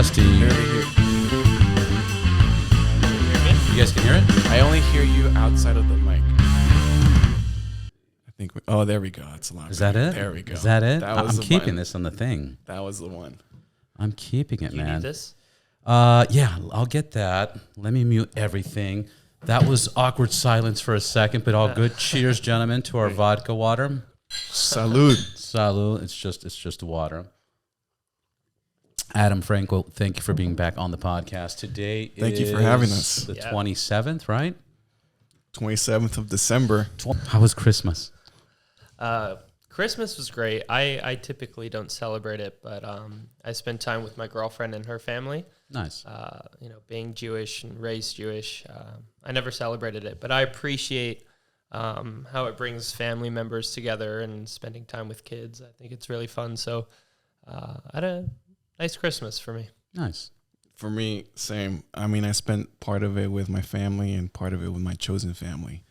Testing. Barely hear. You guys can hear it? I only hear you outside of the mic. I think. There we go. It's a lot. Is that it? There we go. Is that it? I'm keeping button. this on the thing. That was the one. I'm keeping it, man. You need this? Yeah, I'll get that. Let me mute everything. That was awkward silence for a second, but all good. Cheers, gentlemen, to our vodka water. Salud. Salud. It's just water. Adam, Franco, thank you for being back on the podcast today. Thank you for having us. The 27th, right? 27th of December. How was Christmas? Christmas was great. I typically don't celebrate it, but I spent time with my girlfriend and her family. Nice. Being Jewish and raised Jewish, I never celebrated it, but I appreciate how it brings family members together and spending time with kids. I think it's really fun. So I had a nice Christmas for me. Nice. For me, same. I mean, I spent part of it with my family and part of it with my chosen family.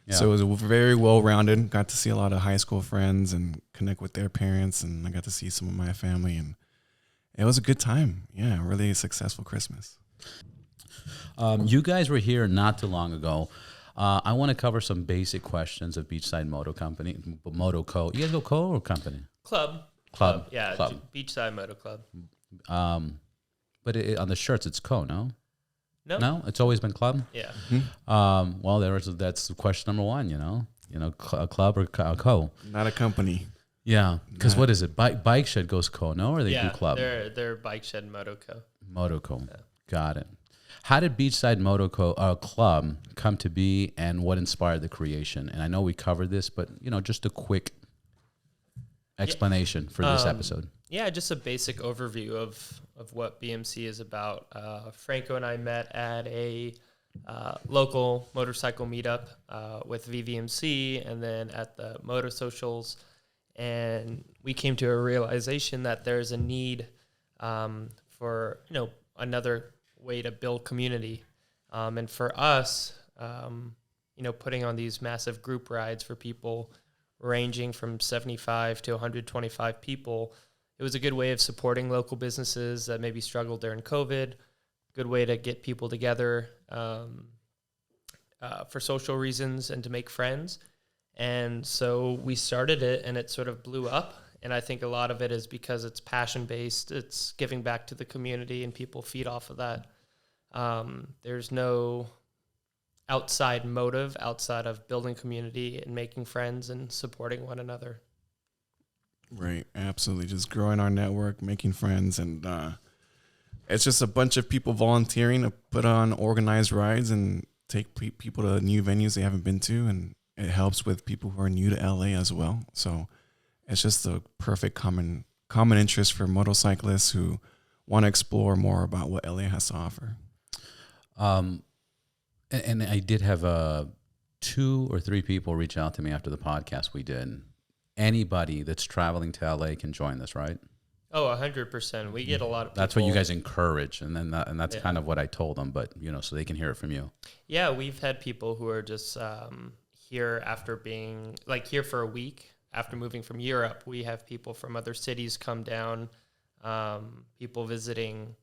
Yeah. So it was very well-rounded. Got to see a lot of high school friends and connect with their parents, and I got to see some of my family, and it was a good time. Yeah, really a successful Christmas. You guys were here not too long ago. I want to cover some basic questions of Beachside Moto Company, Moto Co. You guys go Co or company? Club. Yeah, Club. Beachside Moto Club. But on the shirts, it's Co, no? No, it's always been club. Yeah. Mm-hmm. Well, that's question number one. A club or a co. Not a company. Yeah, because what is it? Bike Shed goes co, no, or they do club? They're Bike Shed Moto Co. Moto Co. Yeah. Got it. How did Beachside Moto Co. Club come to be, and what inspired the creation? And I know we covered this, but just a quick explanation for this episode. Yeah, just a basic overview of what BMC is about. Franco and I met at a local motorcycle meetup with VVMC and then at the Moto Socials. And we came to a realization that there's a need for, another way to build community. And for us, putting on these massive group rides for people ranging from 75 to 125 people, it was a good way of supporting local businesses that maybe struggled during COVID, good way to get people together for social reasons and to make friends. And so we started it, and it sort of blew up. And I think a lot of it is because it's passion-based. It's giving back to the community, and people feed off of that. There's no outside motive outside of building community and making friends and supporting one another. Right, absolutely. Just growing our network, making friends, and it's just a bunch of people volunteering to put on organized rides and take people to new venues they haven't been to, and it helps with people who are new to LA as well. So it's just a perfect common interest for motorcyclists who want to explore more about what LA has to offer. And I did have 2 or 3 people reach out to me after the podcast we did. Anybody that's traveling to LA can join this, right? Oh, 100%. We get a lot of people. That's what you guys encourage, and then that's kind of what I told them, but so they can hear it from you. Yeah, we've had people who are just here after being here for a week after moving from Europe. We have people from other cities come down, people visiting.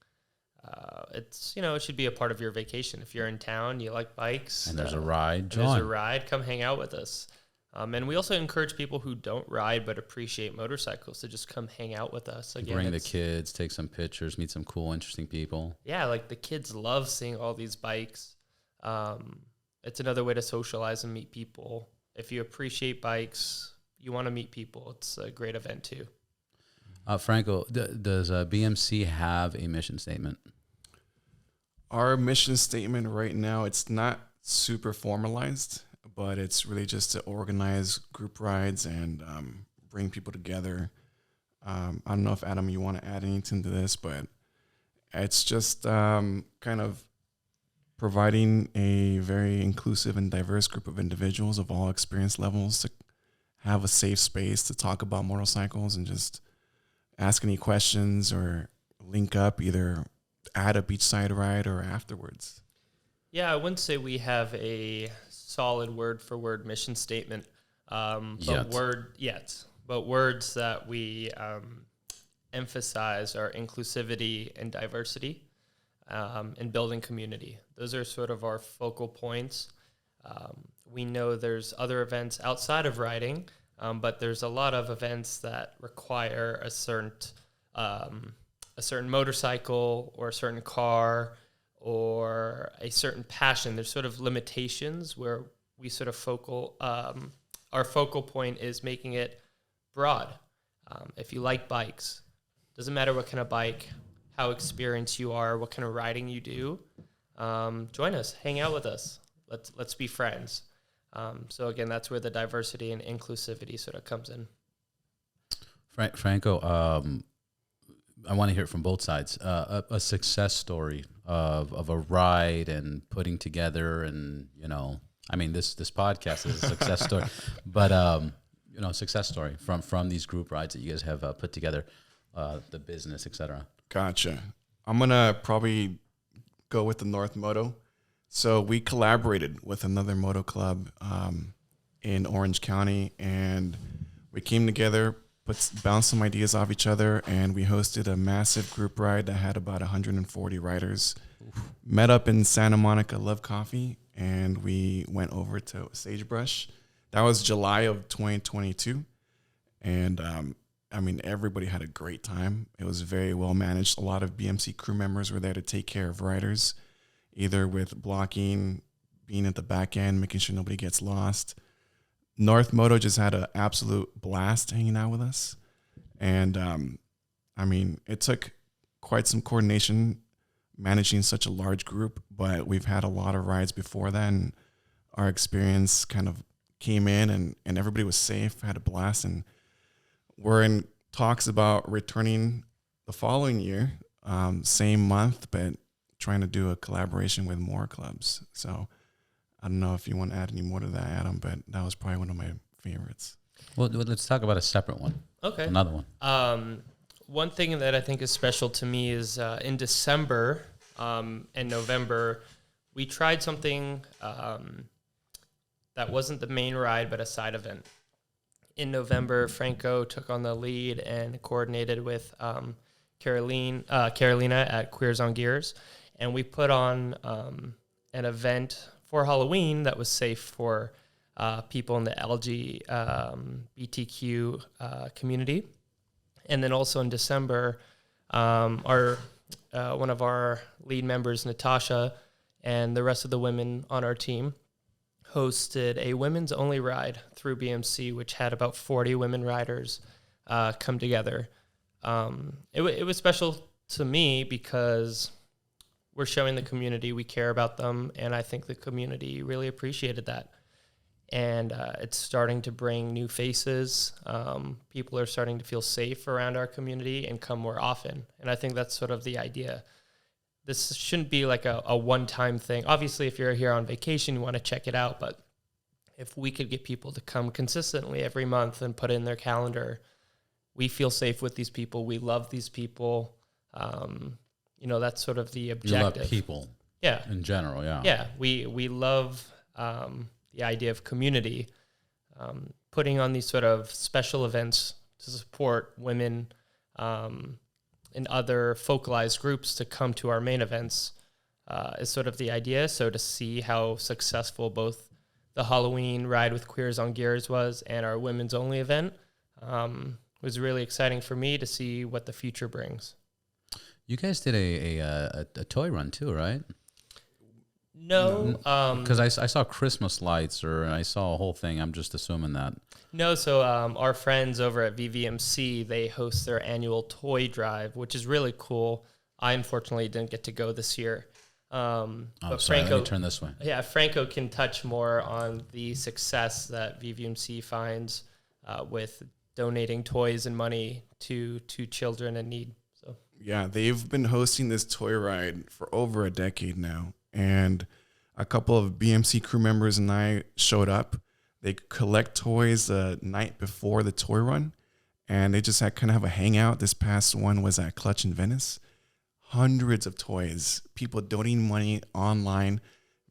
It's it should be a part of your vacation. If you're in town, you like bikes, and there's a ride. Come hang out with us. And we also encourage people who don't ride but appreciate motorcycles to just come hang out with us. Again, bring the kids, take some pictures, meet some cool, interesting people. Yeah, the kids love seeing all these bikes. It's another way to socialize and meet people. If you appreciate bikes, you want to meet people, it's a great event too. Franco, does BMC have a mission statement? Our mission statement right now, it's not super formalized, but it's really just to organize group rides and bring people together. I don't know if, Adam, you want to add anything to this, but it's just kind of providing a very inclusive and diverse group of individuals of all experience levels to have a safe space to talk about motorcycles and just ask any questions or link up either at a beachside ride or afterwards. Yeah, I wouldn't say we have a solid word-for-word mission statement, but words that we emphasize are inclusivity and diversity, and building community. Those are sort of our focal points. We know there's other events outside of riding, but there's a lot of events that require a certain motorcycle or a certain car or a certain passion. There's sort of limitations where we sort of our focal point is making it broad. If you like bikes, doesn't matter what kind of bike, how experienced you are, what kind of riding you do, join us, hang out with us. Let's be friends. So again, that's where the diversity and inclusivity sort of comes in. Franco, I want to hear it from both sides. A success story of a ride and putting together, and I mean, this podcast is a success story, but success story from these group rides that you guys have put together, the business, etc. Gotcha. I'm gonna probably go with the North Moto. So we collaborated with another moto club in Orange County, and we came together, bounced some ideas off each other, and we hosted a massive group ride that had about 140 riders. Oof. Met up in Santa Monica, Love Coffee, and we went over to Sagebrush. That was July of 2022, and I mean, everybody had a great time. It was very well managed. A lot of BMC crew members were there to take care of riders, either with blocking, being at the back end, making sure nobody gets lost. North Moto just had an absolute blast hanging out with us. And, I mean, it took quite some coordination managing such a large group, but we've had a lot of rides before that, and our experience kind of came in, and everybody was safe, had a blast, and we're in talks about returning the following year, same month, but trying to do a collaboration with more clubs. So I don't know if you want to add any more to that, Adam, but that was probably one of my favorites. Well, let's talk about a separate one. Okay. Another one. One thing that I think is special to me is in December and November, we tried something that wasn't the main ride, but a side event. In November, Franco took on the lead and coordinated with Carolina at Queers on Gears. And we put on an event for Halloween that was safe for people in the LGBTQ community. And then also in December, one of our lead members, Natasha, and the rest of the women on our team hosted a women's only ride through BMC, which had about 40 women riders come together. It was special to me because we're showing the community we care about them, and I think the community really appreciated that. And it's starting to bring new faces. People are starting to feel safe around our community and come more often. And I think that's sort of the idea. This shouldn't be like a one-time thing. Obviously, if you're here on vacation, you want to check it out. But if we could get people to come consistently every month and put it in their calendar, we feel safe with these people. We love these people. That's sort of the objective. You love people. Yeah. In general, yeah. Yeah, we love the idea of community, putting on these sort of special events to support women and other focalized groups to come to our main events is sort of the idea. So to see how successful both the Halloween ride with Queers on Gears was and our women's only event was really exciting for me to see what the future brings. You guys did a toy run too, right? No. Because I saw Christmas lights, or I saw a whole thing. I'm just assuming that. No, so our friends over at VVMC, they host their annual toy drive, which is really cool. I unfortunately didn't get to go this year. But sorry, Franco, let me turn this way. Yeah, Franco can touch more on the success that VVMC finds with donating toys and money to children in need. So yeah, they've been hosting this toy ride for over a decade now. And a couple of BMC crew members and I showed up. They collect toys the night before the toy run, and they just had kind of have a hangout. This past one was at Clutch in Venice. Hundreds of toys, people donating money online.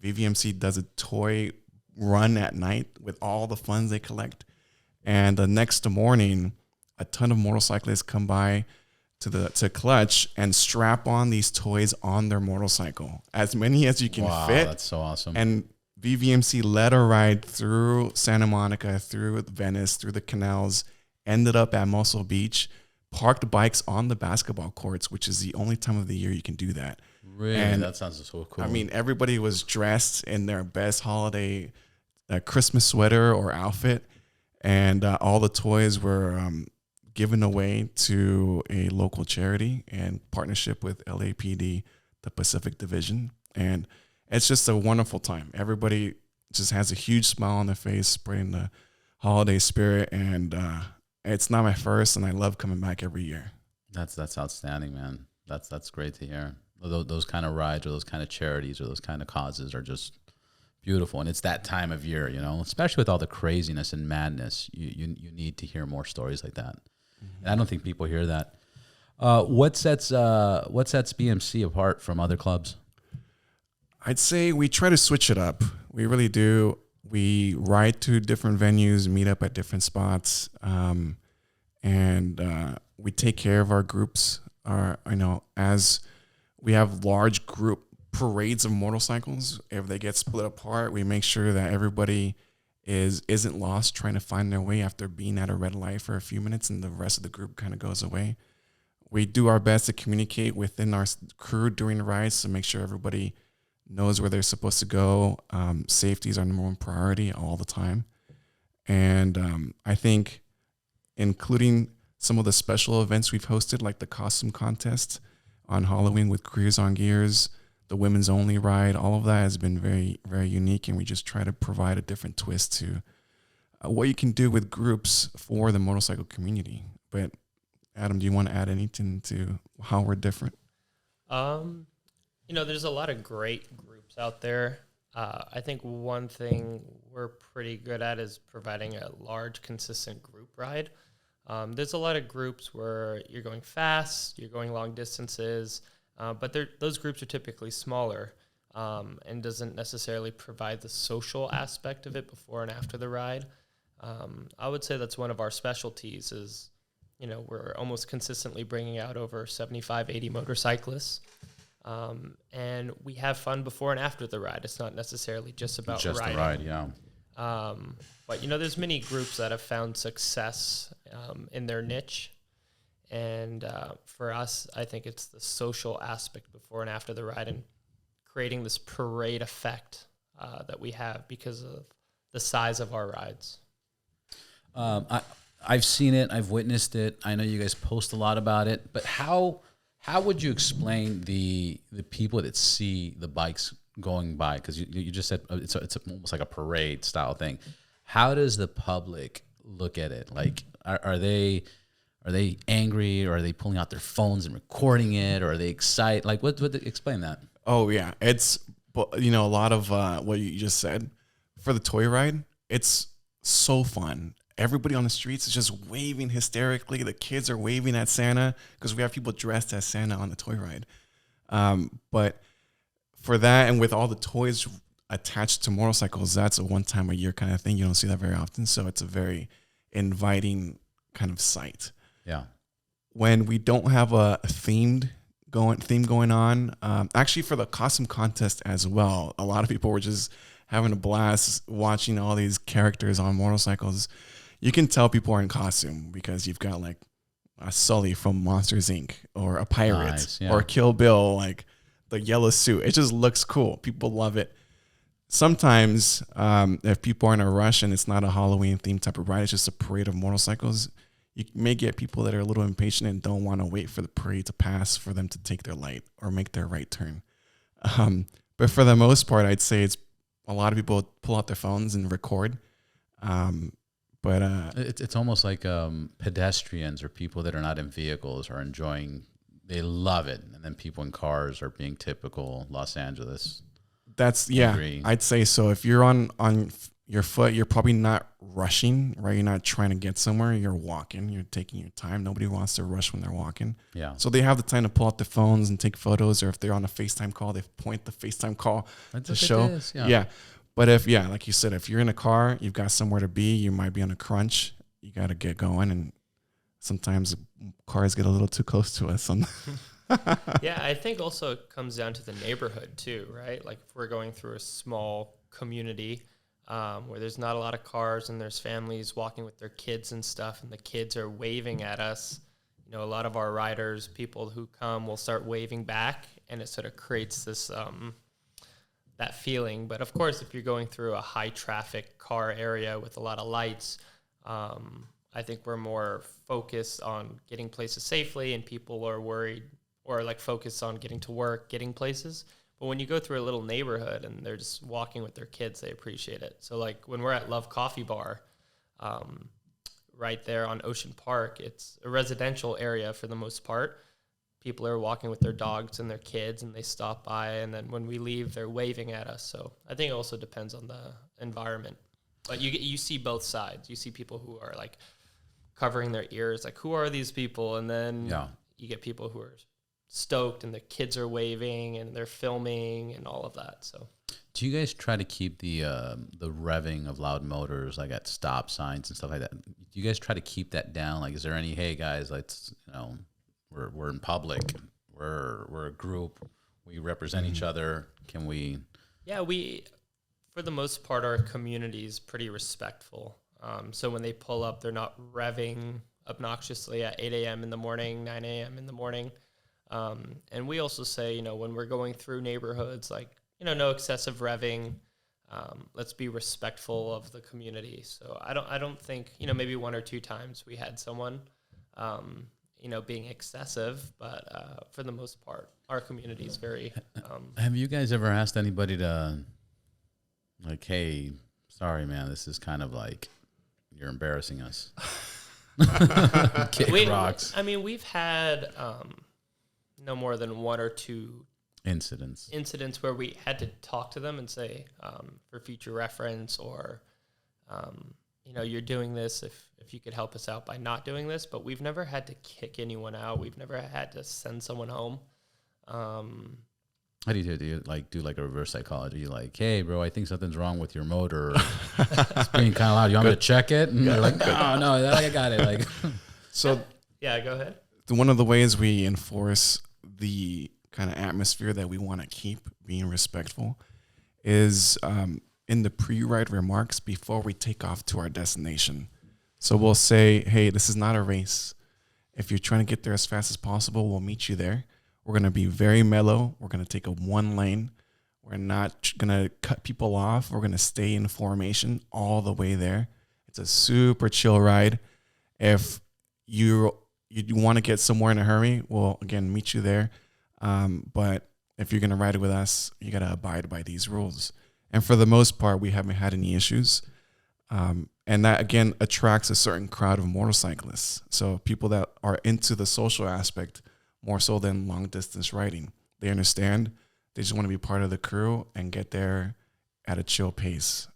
VVMC does a toy run at night with all the funds they collect. And the next morning, a ton of motorcyclists come by to clutch and strap on these toys on their motorcycle, as many as you can fit. That's so awesome. And VVMC led a ride through Santa Monica, through Venice, through the canals, ended up at Muscle Beach, parked bikes on the basketball courts, which is the only time of the year you can do that. Really? And that sounds so cool. I mean, everybody was dressed in their best holiday Christmas sweater or outfit, and all the toys were given away to a local charity in partnership with LAPD, the Pacific Division. And it's just a wonderful time. Everybody just has a huge smile on their face, spreading the holiday spirit. And it's not my first, and I love coming back every year. That's outstanding, man. That's great to hear. Those kind of rides or those kind of charities or those kind of causes are just beautiful. And it's that time of year, especially with all the craziness and madness. You need to hear more stories like that. And I don't think people hear that. What sets BMC apart from other clubs? I'd say we try to switch it up. We really do. We ride to different venues, meet up at different spots, and we take care of our groups. As we have large group parades of motorcycles, if they get split apart, we make sure that everybody isn't lost trying to find their way after being at a red light for a few minutes, and the rest of the group kind of goes away. We do our best to communicate within our crew during the rides to make sure everybody knows where they're supposed to go. Safety is our number one priority all the time. And I think including some of the special events we've hosted, like the costume contest on Halloween with Careers on Gears, the women's only ride, all of that has been very, very unique. And we just try to provide a different twist to what you can do with groups for the motorcycle community. But Adam, do you want to add anything to how we're different? There's a lot of great groups out there. I think one thing we're pretty good at is providing a large, consistent group ride. There's a lot of groups where you're going fast, you're going long distances, but those groups are typically smaller and doesn't necessarily provide the social aspect of it before and after the ride. I would say that's one of our specialties is, we're almost consistently bringing out over 75, 80 motorcyclists. And we have fun before and after the ride. It's not necessarily just about riding. The ride, yeah. But, there's many groups that have found success in their niche. And for us, I think it's the social aspect before and after the ride and creating this parade effect that we have because of the size of our rides. I've seen it. I've witnessed it. I know you guys post a lot about it. But how would you explain the people that see the bikes going by? Because you just said it's almost like a parade style thing. How does the public look at it? Like, are they angry, or are they pulling out their phones and recording it, or are they excited? Like, what explain that? Oh yeah, it's a lot of what you just said. For the toy ride, it's so fun. Everybody on the streets is just waving hysterically. The kids are waving at Santa because we have people dressed as Santa on the toy ride. But for that, and with all the toys attached to motorcycles, that's a one-time-a-year kind of thing. You don't see that very often. So it's a very inviting kind of sight. Yeah. When we don't have a theme going on, actually for the costume contest as well, a lot of people were just having a blast watching all these characters on motorcycles. You can tell people are in costume because you've got like a Sully from Monsters Inc. or a pirate, Nice, yeah. or Kill Bill, like the yellow suit. It just looks cool. People love it. Sometimes if people are in a rush and it's not a Halloween themed type of ride, it's just a parade of motorcycles, you may get people that are a little impatient and don't want to wait for the parade to pass for them to take their light or make their right turn. But for the most part, I'd say it's a lot of people pull out their phones and record. But It's almost like pedestrians or people that are not in vehicles are enjoying. They love it, and then people in cars are being typical Los Angeles. I'd say so. If you're on your foot, you're probably not rushing, right? You're not trying to get somewhere. You're walking. You're taking your time. Nobody wants to rush when they're walking. Yeah. So they have the time to pull out their phones and take photos, or if they're on a FaceTime call, they point the FaceTime call to show. Yeah. But like you said, if you're in a car, you've got somewhere to be, you might be on a crunch, you got to get going. And sometimes cars get a little too close to us. Yeah, I think also it comes down to the neighborhood too, right? Like if we're going through a small community where there's not a lot of cars and there's families walking with their kids and stuff, and the kids are waving at us, you know, a lot of our riders, people who come, will start waving back, and it sort of creates this that feeling. But of course, if you're going through a high traffic car area with a lot of lights, I think we're more focused on getting places safely, and people are worried or like focused on getting to work, getting places. But when you go through a little neighborhood and they're just walking with their kids, they appreciate it. So like when we're at Love Coffee Bar, right there on Ocean Park, it's a residential area for the most part. People are walking with their dogs and their kids, and they stop by, and then when we leave, they're waving at us. So I think it also depends on the environment. But you see both sides. You see people who are like covering their ears, like, who are these people? And then you get people who are stoked, and the kids are waving and they're filming and all of that. So do you guys try to keep the revving of loud motors, like at stop signs and stuff like that? Do you guys try to keep that down? Like, is there any, hey guys, let's, you know, we're in public, we're a group, we represent each other, can we? Yeah, we, for the most part, our community is pretty respectful. So when they pull up, they're not revving obnoxiously at 8 a.m. in the morning, 9 a.m. in the morning. And we also say, you know, when we're going through neighborhoods, like, you know, no excessive revving. Let's be respectful of the community. So I don't think, you know, maybe one or two times we had someone, you know, being excessive, but for the most part, our community is very. Have you guys ever asked anybody to, like, hey, sorry, man, this is kind of like, you're embarrassing us? Kick rocks. I mean, we've had no more than one or two incidents where we had to talk to them and say, for future reference, or you know, you're doing this, if you could help us out by not doing this. But we've never had to kick anyone out. We've never had to send someone home. How do you do? Do you do like a reverse psychology? You're like, hey, bro, I think something's wrong with your motor. It's being kind of loud. You want me to check it? And you're like, no, I got it. Like, so yeah, go ahead. One of the ways we enforce the kind of atmosphere that we want to keep being respectful is in the pre-ride remarks before we take off to our destination. So we'll say, hey, this is not a race. If you're trying to get there as fast as possible, we'll meet you there. We're going to be very mellow. We're going to take a one lane. We're not going to cut people off. We're going to stay in formation all the way there. It's a super chill ride. If you want to get somewhere in a hurry, we'll, again, meet you there. But if you're going to ride with us, you got to abide by these rules. And for the most part, we haven't had any issues. And that, again, attracts a certain crowd of motorcyclists. So people that are into the social aspect more so than long distance riding. They understand. They just want to be part of the crew and get there at a chill pace.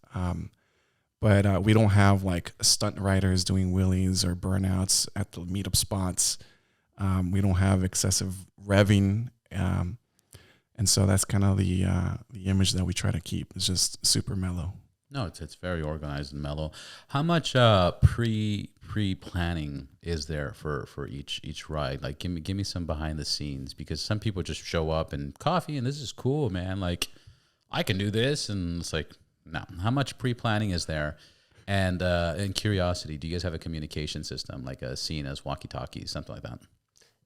But we don't have like stunt riders doing wheelies or burnouts at the meetup spots. We don't have excessive revving. And so that's kind of the image that we try to keep. It's just super mellow. No, it's very organized and mellow. How much pre-planning is there for each ride? Like, give me some behind the scenes, because some people just show up and coffee and this is cool, man. Like, I can do this, and it's like, no. How much pre-planning is there? And curiosity, do you guys have a communication system, like a scene as walkie-talkies, something like that?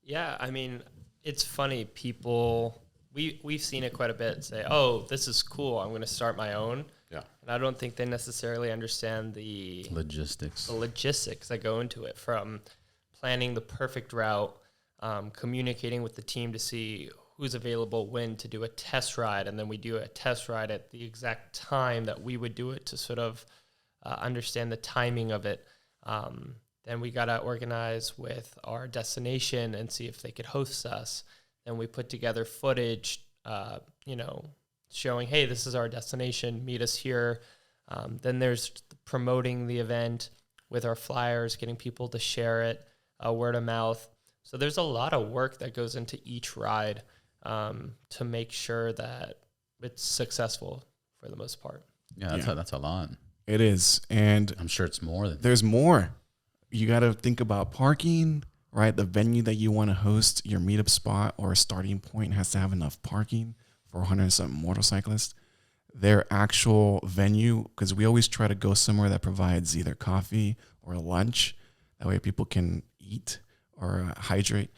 Yeah, I mean, it's funny. People, we've seen it quite a bit. Say, oh, this is cool, I'm going to start my own. Yeah. And I don't think they necessarily understand the logistics that go into it, from planning the perfect route, communicating with the team to see who's available when to do a test ride. And then we do a test ride at the exact time that we would do it to sort of understand the timing of it. Then we got to organize with our destination and see if they could host us. Then we put together footage, showing, hey, this is our destination, meet us here. Then there's promoting the event with our flyers, getting people to share it, word of mouth. So there's a lot of work that goes into each ride to make sure that it's successful for the most part. Yeah, that's a lot. It is. And I'm sure it's more than there's more. you got to think about parking, right? The venue that you want to host your meetup spot or starting point has to have enough parking for 100 and something motorcyclists. Their actual venue, because we always try to go somewhere that provides either coffee or lunch. That way people can eat or hydrate.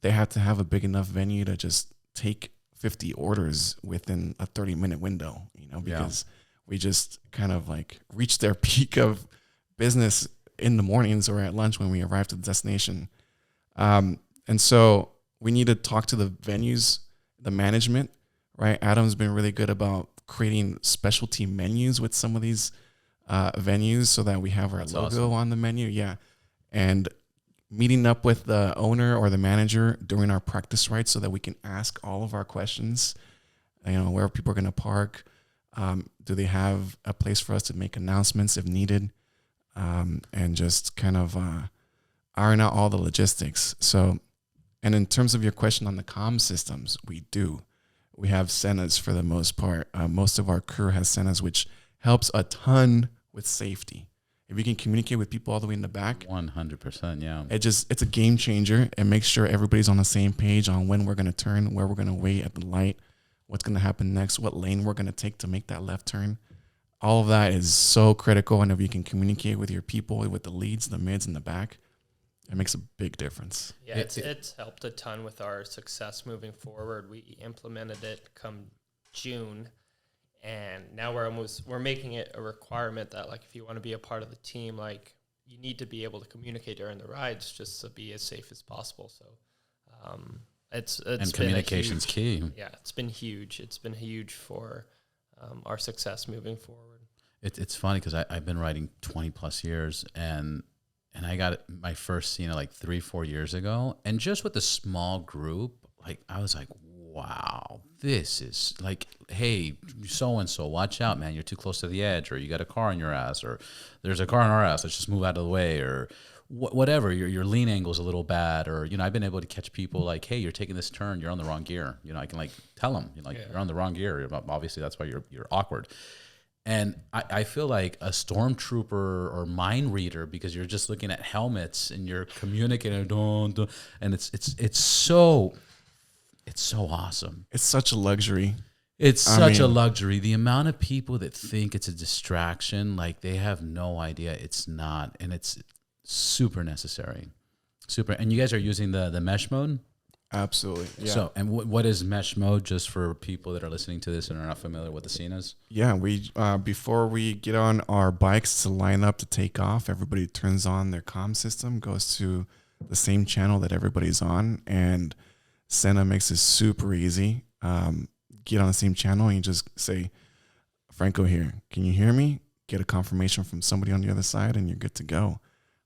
They have to have a big enough venue to just take 50 orders within a 30-minute window, because we just kind of like reach their peak of business in the mornings or at lunch when we arrive to the destination. And so we need to talk to the venues, the management, right? Adam's been really good about creating specialty menus with some of these venues so that we have our logo on the menu. Yeah. And meeting up with the owner or the manager during our practice rides so that we can ask all of our questions, where people are going to park. Do they have a place for us to make announcements if needed? And just kind of iron out all the logistics. So, and in terms of your question on the comm systems, we do. We have Sennas for the most part. Most of our crew has Sennas, which helps a ton with safety. If you can communicate with people all the way in the back, 100%, yeah. It's a game changer. It makes sure everybody's on the same page on when we're going to turn, where we're going to wait at the light, what's going to happen next, what lane we're going to take to make that left turn. All of that is so critical. And if you can communicate with your people, with the leads, the mids, and the back, it makes a big difference. Yeah, it's helped a ton with our success moving forward. We implemented it come June, and now we're making it a requirement that, like, if you want to be a part of the team, like, you need to be able to communicate during the rides just to be as safe as possible. So it's and communication's key. Yeah, it's been huge. It's been huge for our success moving forward. It's funny because I've been riding 20 plus years, and I got my first Sienna like 3-4 years ago. And just with a small group, like, I was like, wow, this is like, hey, so-and-so, watch out, man. You're too close to the edge, or you got a car on your ass, or there's a car on our ass. Let's just move out of the way, or whatever. Your lean angle's a little bad, or, I've been able to catch people like, hey, you're taking this turn, you're on the wrong gear. I can like tell them, you're on the wrong gear. Obviously, that's why you're awkward. And I feel like a stormtrooper or mind reader, because you're just looking at helmets and you're communicating, and it's so awesome. It's such a luxury. It's such a luxury. The amount of people that think it's a distraction, like, they have no idea it's not, and it's super necessary. Super. And you guys are using the mesh mode? Absolutely. Yeah. So, and what is mesh mode, just for people that are listening to this and are not familiar with the Siennas? Yeah, we before we get on our bikes to line up to take off, everybody turns on their comm system, goes to the same channel that everybody's on, and Senna makes it super easy. Get on the same channel and you just say, Franco here, can you hear me? Get a confirmation from somebody on the other side and you're good to go.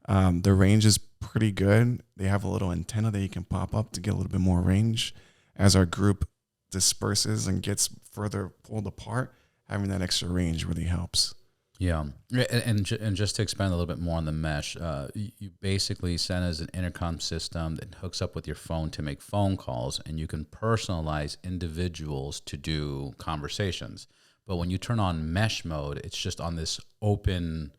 The range is pretty good. They have a little antenna that you can pop up to get a little bit more range. As our group disperses and gets further pulled apart, having that extra range really helps. Yeah, and just to expand a little bit more on the mesh, you basically send as an intercom system that hooks up with your phone to make phone calls, and you can personalize individuals to do conversations. But when you turn on mesh mode, it's just on this open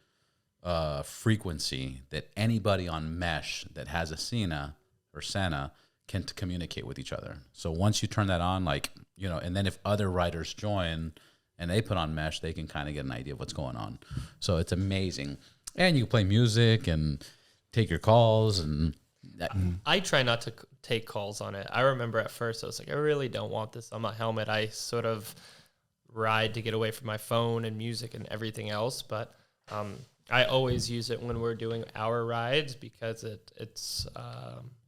frequency that anybody on mesh that has a Sienna or Senna can communicate with each other. So once you turn that on, like, and then if other riders join and they put on mesh, they can kind of get an idea of what's going on. So it's amazing. And you can play music and take your calls. And I try not to take calls on it. I remember at first I was like, I really don't want this on my helmet. I sort of ride to get away from my phone and music and everything else. But I always use it when we're doing our rides because it's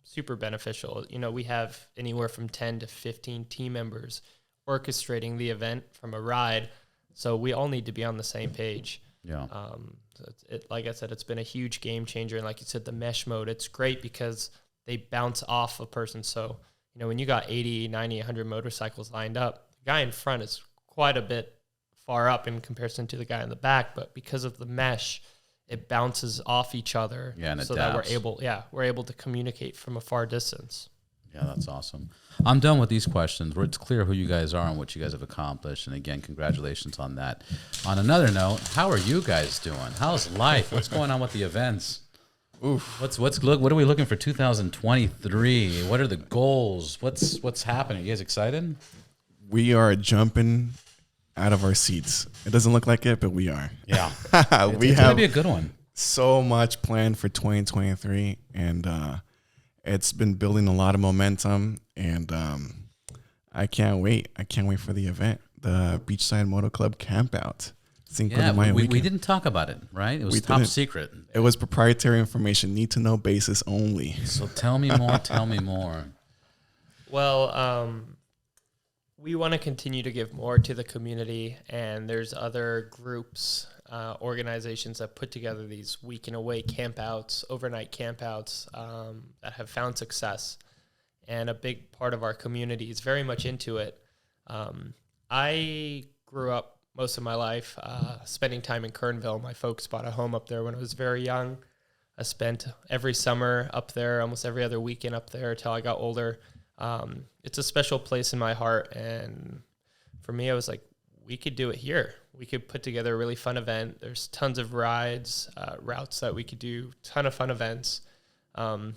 super beneficial. We have anywhere from 10 to 15 team members orchestrating the event from a ride, so we all need to be on the same page. Yeah. So like I said, it's been a huge game changer, and like you said, the mesh mode, it's great because they bounce off a person. So when you got 80, 90, 100 motorcycles lined up, the guy in front is quite a bit far up in comparison to the guy in the back, but because of the mesh, it bounces off each other, and so adapts. that we're able to communicate from a far distance. Yeah, that's awesome. I'm done with these questions. It's clear who you guys are and what you guys have accomplished. And again, congratulations on that. On another note, how are you guys doing? How's life? What's going on with the events? Oof. What are we looking for 2023? What are the goals? What's happening? You guys excited? We are jumping out of our seats. It doesn't look like it, but we are. Yeah. We it's have gonna be a good one. so much planned for 2023, and it's been building a lot of momentum, and I can't wait. I can't wait for the event, the Beachside Moto Club Campout. Yeah, we didn't talk about it, right? It was top secret. It was proprietary information, need to know basis only. So tell me more. Tell me more. Well, we want to continue to give more to the community, and there's other groups, organizations that put together these week and away campouts, overnight campouts that have found success. And a big part of our community is very much into it. I grew up most of my life spending time in Kernville. My folks bought a home up there when I was very young. I spent every summer up there, almost every other weekend up there until I got older. It's a special place in my heart. And for me, I was like, we could do it here. We could put together a really fun event. There's tons of rides, routes that we could do, ton of fun events. In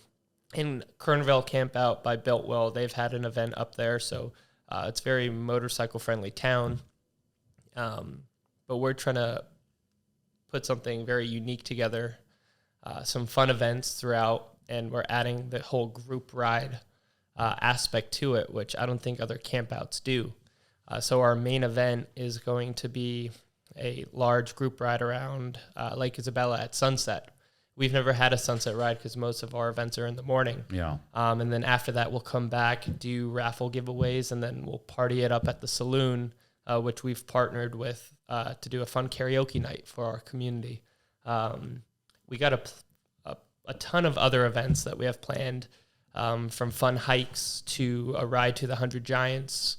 Kernville Campout by Builtwell, they've had an event up there. So it's very motorcycle-friendly town. But we're trying to put something very unique together, some fun events throughout, and we're adding the whole group ride aspect to it, which I don't think other campouts do. So our main event is going to be a large group ride around Lake Isabella at sunset. We've never had a sunset ride because most of our events are in the morning. Yeah. And then after that, we'll come back, do raffle giveaways, and then we'll party it up at the saloon, which we've partnered with to do a fun karaoke night for our community. We got a ton of other events that we have planned, from fun hikes to a ride to the 100 Giants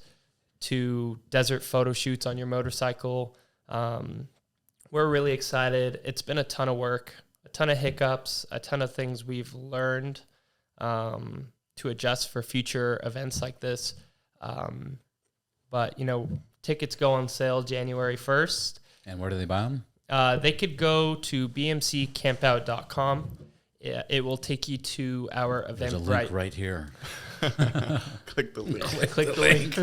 to desert photo shoots on your motorcycle. We're really excited. It's been a ton of work, a ton of hiccups, a ton of things we've learned to adjust for future events like this. But, tickets go on sale January 1st. And where do they buy them? They could go to bmccampout.com. It will take you to our Eventbrite. There's a link right here. Click the link. Click the link.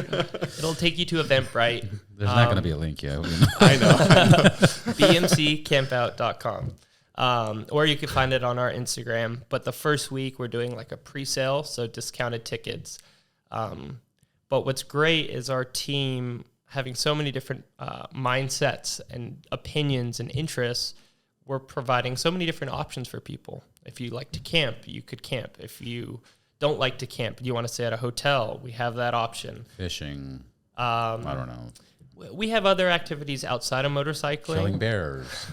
It'll take you to Eventbrite. There's not going to be a link yet. I know. bmccampout.com. Or you can find it on our Instagram. But the first week we're doing like a pre-sale, so discounted tickets. But what's great is our team having so many different mindsets and opinions and interests. We're providing so many different options for people. If you like to camp, you could camp. If you don't like to camp, you want to stay at a hotel, we have that option. Fishing. I don't know. We have other activities outside of motorcycling. Killing bears.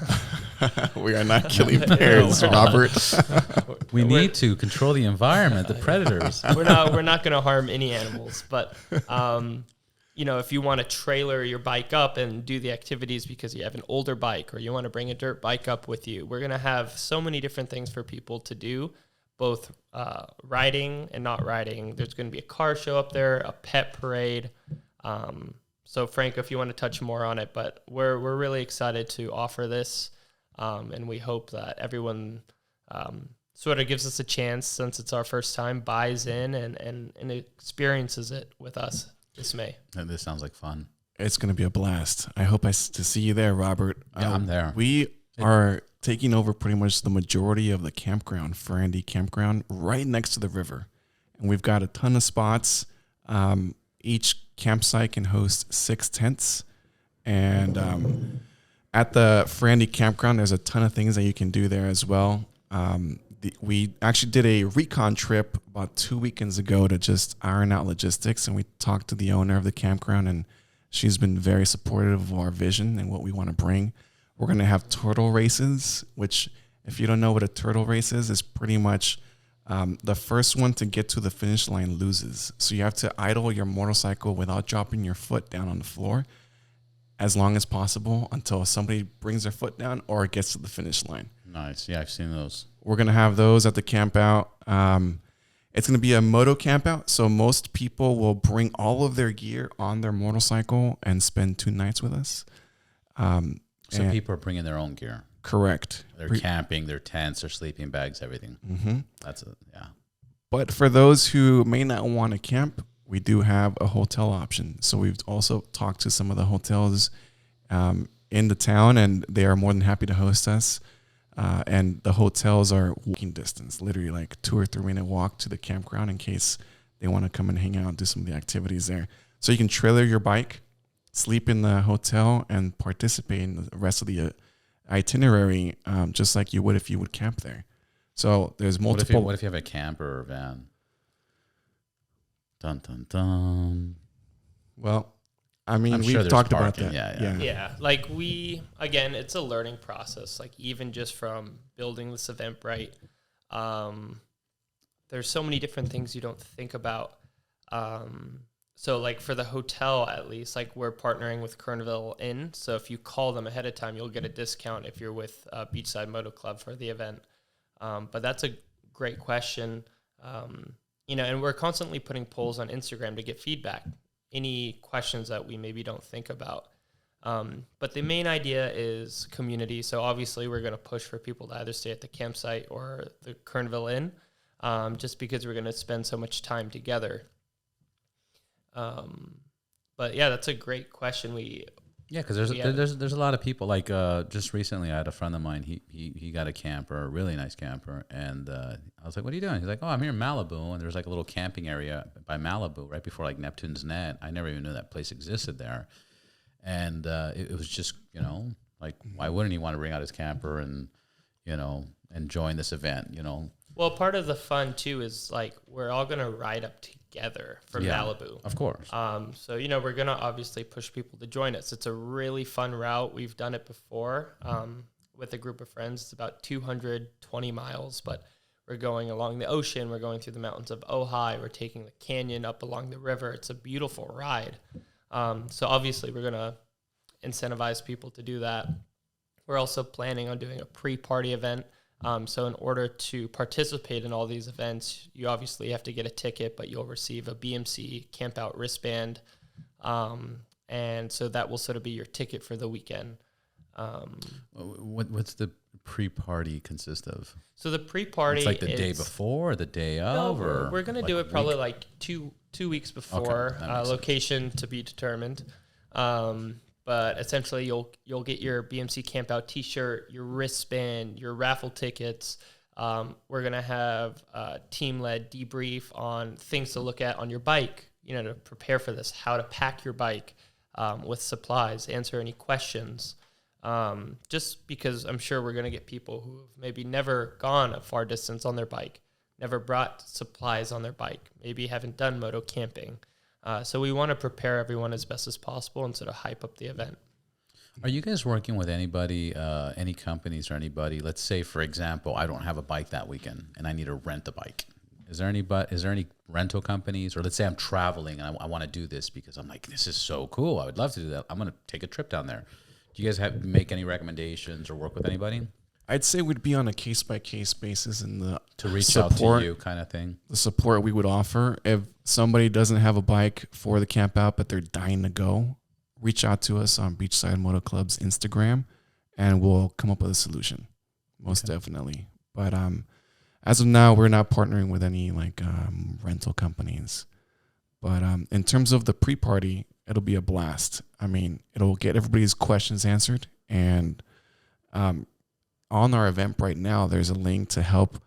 We are not killing bears, Robert. We need to control the environment, the predators. We're not going to harm any animals, but if you want to trailer your bike up and do the activities because you have an older bike or you want to bring a dirt bike up with you, we're going to have so many different things for people to do, both riding and not riding. There's going to be a car show up there, a pet parade. So Franco, if you want to touch more on it, but we're really excited to offer this, and we hope that everyone sort of gives us a chance, since it's our first time, buys in and experiences it with us this May. And this sounds like fun. It's going to be a blast. I hope to see you there, Robert. Yeah, I'm there. We are taking over pretty much the majority of the campground, Frandy Campground, right next to the river. And we've got a ton of spots. Each campsite can host 6 tents. And at the Frandy Campground, there's a ton of things that you can do there as well. We actually did a recon trip about 2 weekends ago to just iron out logistics, and we talked to the owner of the campground, and she's been very supportive of our vision and what we want to bring. We're going to have turtle races, which, if you don't know what a turtle race is pretty much the first one to get to the finish line loses. So you have to idle your motorcycle without dropping your foot down on the floor as long as possible until somebody brings their foot down or it gets to the finish line. Nice. Yeah, I've seen those. We're going to have those at the campout. It's going to be a moto campout, so most people will bring all of their gear on their motorcycle and spend 2 nights with us. So people are bringing their own gear. Correct. They're camping, their tents, their sleeping bags, everything. Mm-hmm. Yeah. But for those who may not want to camp, we do have a hotel option. So we've also talked to some of the hotels in the town, and they are more than happy to host us. And the hotels are walking distance, literally like 2 or 3 minute walk to the campground in case they want to come and hang out and do some of the activities there. So you can trailer your bike, sleep in the hotel, and participate in the rest of the itinerary just like you would if you would camp there. So there's multiple. What if you have a camper or van? Dun dun dun. Well, I mean, sure we've talked parking. about that. Yeah. Like again, it's a learning process. Like even just from building this Eventbrite, there's so many different things you don't think about. So like for the hotel, at least, like we're partnering with Kernville Inn. So if you call them ahead of time, you'll get a discount if you're with Beachside Moto Club for the event. But that's a great question. And we're constantly putting polls on Instagram to get feedback, any questions that we maybe don't think about. But the main idea is community. So obviously we're going to push for people to either stay at the campsite or the Kernville Inn, just because we're going to spend so much time together. But yeah, that's a great question. Because there's a lot of people. Like just recently, I had a friend of mine. He got a camper, a really nice camper, and I was like, "What are you doing?" He's like, "Oh, I'm here in Malibu, and there's like a little camping area by Malibu, right before like Neptune's Net. I never even knew that place existed there." And it was just, like, why wouldn't he want to bring out his camper and and join this event? Well, part of the fun too is like we're all gonna ride up together from Malibu. Of course. So we're gonna obviously push people to join us. It's a really fun route. We've done it before with a group of friends. It's about 220 miles, but we're going along the ocean. We're going through the mountains of Ojai. We're taking the canyon up along the river. It's a beautiful ride. So obviously we're gonna incentivize people to do that. We're also planning on doing a pre-party event. So in order to participate in all these events, you obviously have to get a ticket, but you'll receive a BMC Campout wristband. And so that will sort of be your ticket for the weekend. What's the pre-party consist of? So the pre-party it's like the day before or the day of? No, we're going to do it probably like two weeks before, location to be determined. But essentially, you'll get your BMC Campout T-shirt, your wristband, your raffle tickets. We're gonna have a team-led debrief on things to look at on your bike. To prepare for this, how to pack your bike with supplies, answer any questions. Just because I'm sure we're gonna get people who have maybe never gone a far distance on their bike, never brought supplies on their bike, maybe haven't done moto camping. So we want to prepare everyone as best as possible and sort of hype up the event. Are you guys working with anybody, any companies or anybody? Let's say, for example, I don't have a bike that weekend and I need to rent a bike. Is there any rental companies? Or let's say I'm traveling and I want to do this because I'm like, this is so cool. I would love to do that. I'm going to take a trip down there. Do you guys make any recommendations or work with anybody? I'd say we'd be on a case-by-case basis in the to reach out to you kind of thing. The support we would offer. If somebody doesn't have a bike for the camp out, but they're dying to go, reach out to us on Beachside Moto Club's Instagram, and we'll come up with a solution. Most definitely. But as of now, we're not partnering with any rental companies. But in terms of the pre-party, it'll be a blast. I mean, it'll get everybody's questions answered, and on our Eventbrite now, there's a link to help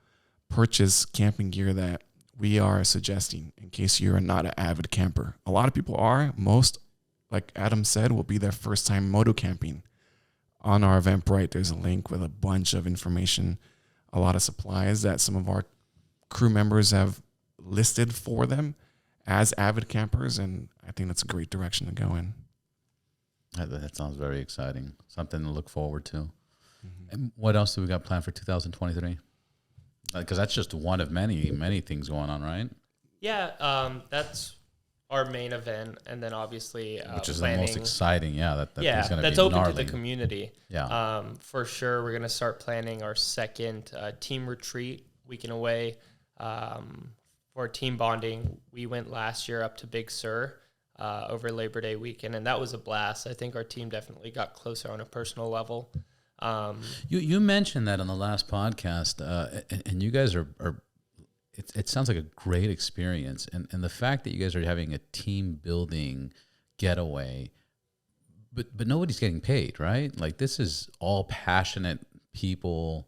purchase camping gear that we are suggesting in case you're not an avid camper. A lot of people are. Most, like Adam said, will be their first time moto camping. On our Eventbrite, there's a link with a bunch of information, a lot of supplies that some of our crew members have listed for them as avid campers, and I think that's a great direction to go in. That sounds very exciting. Something to look forward to. And what else do we got planned for 2023? Because that's just one of many things going on, right? Yeah, that's our main event, and then obviously which is planning. The most exciting. Yeah, that's open gnarly. to the community. Yeah, for sure. We're gonna start planning our second team retreat weekend away for team bonding. We went last year up to Big Sur over Labor Day weekend, and that was a blast. I think our team definitely got closer on a personal level. You mentioned that on the last podcast, and you guys are it sounds like a great experience, and the fact that you guys are having a team building getaway, but nobody's getting paid, right? Like, this is all passionate people,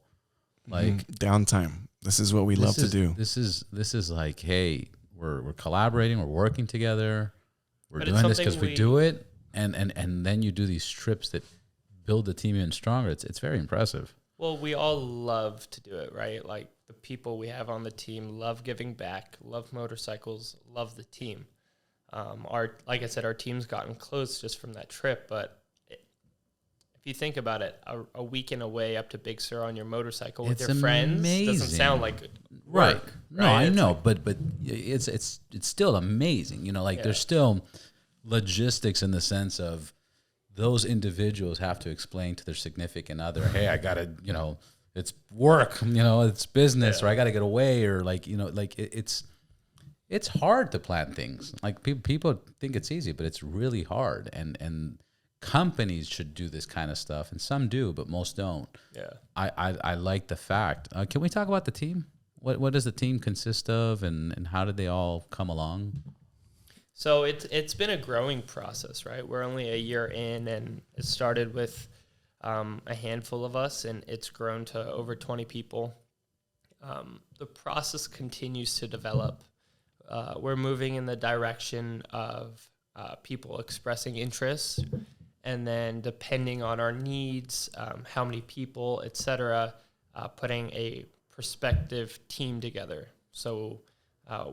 like downtime. This is what we love to do. This is like, hey, we're collaborating, we're working together, we're But doing this because we do it, and then you do these trips that build the team even stronger. It's very impressive. Well, we all love to do it, right? Like, the people we have on the team love giving back, love motorcycles, love the team. Like I said, our team's gotten close just from that trip, but if you think about it, a weekend away up to Big Sur on your motorcycle with your friends doesn't sound like work. No, right? I know, but it's still amazing. You know, like, there's still logistics in the sense of those individuals have to explain to their significant other, hey, I gotta, it's work, it's business, or I gotta get away, or like, like it's hard to plan things. Like, people think it's easy, but it's really hard. And companies should do this kind of stuff, and some do, but most don't. Yeah. I like the fact. Can we talk about the team? What does the team consist of, and how did they all come along? So it's been a growing process, right? We're only a year in, and it started with a handful of us, and it's grown to over 20 people. The process continues to develop. We're moving in the direction of people expressing interest, and then depending on our needs, how many people, et cetera, putting a prospective team together. So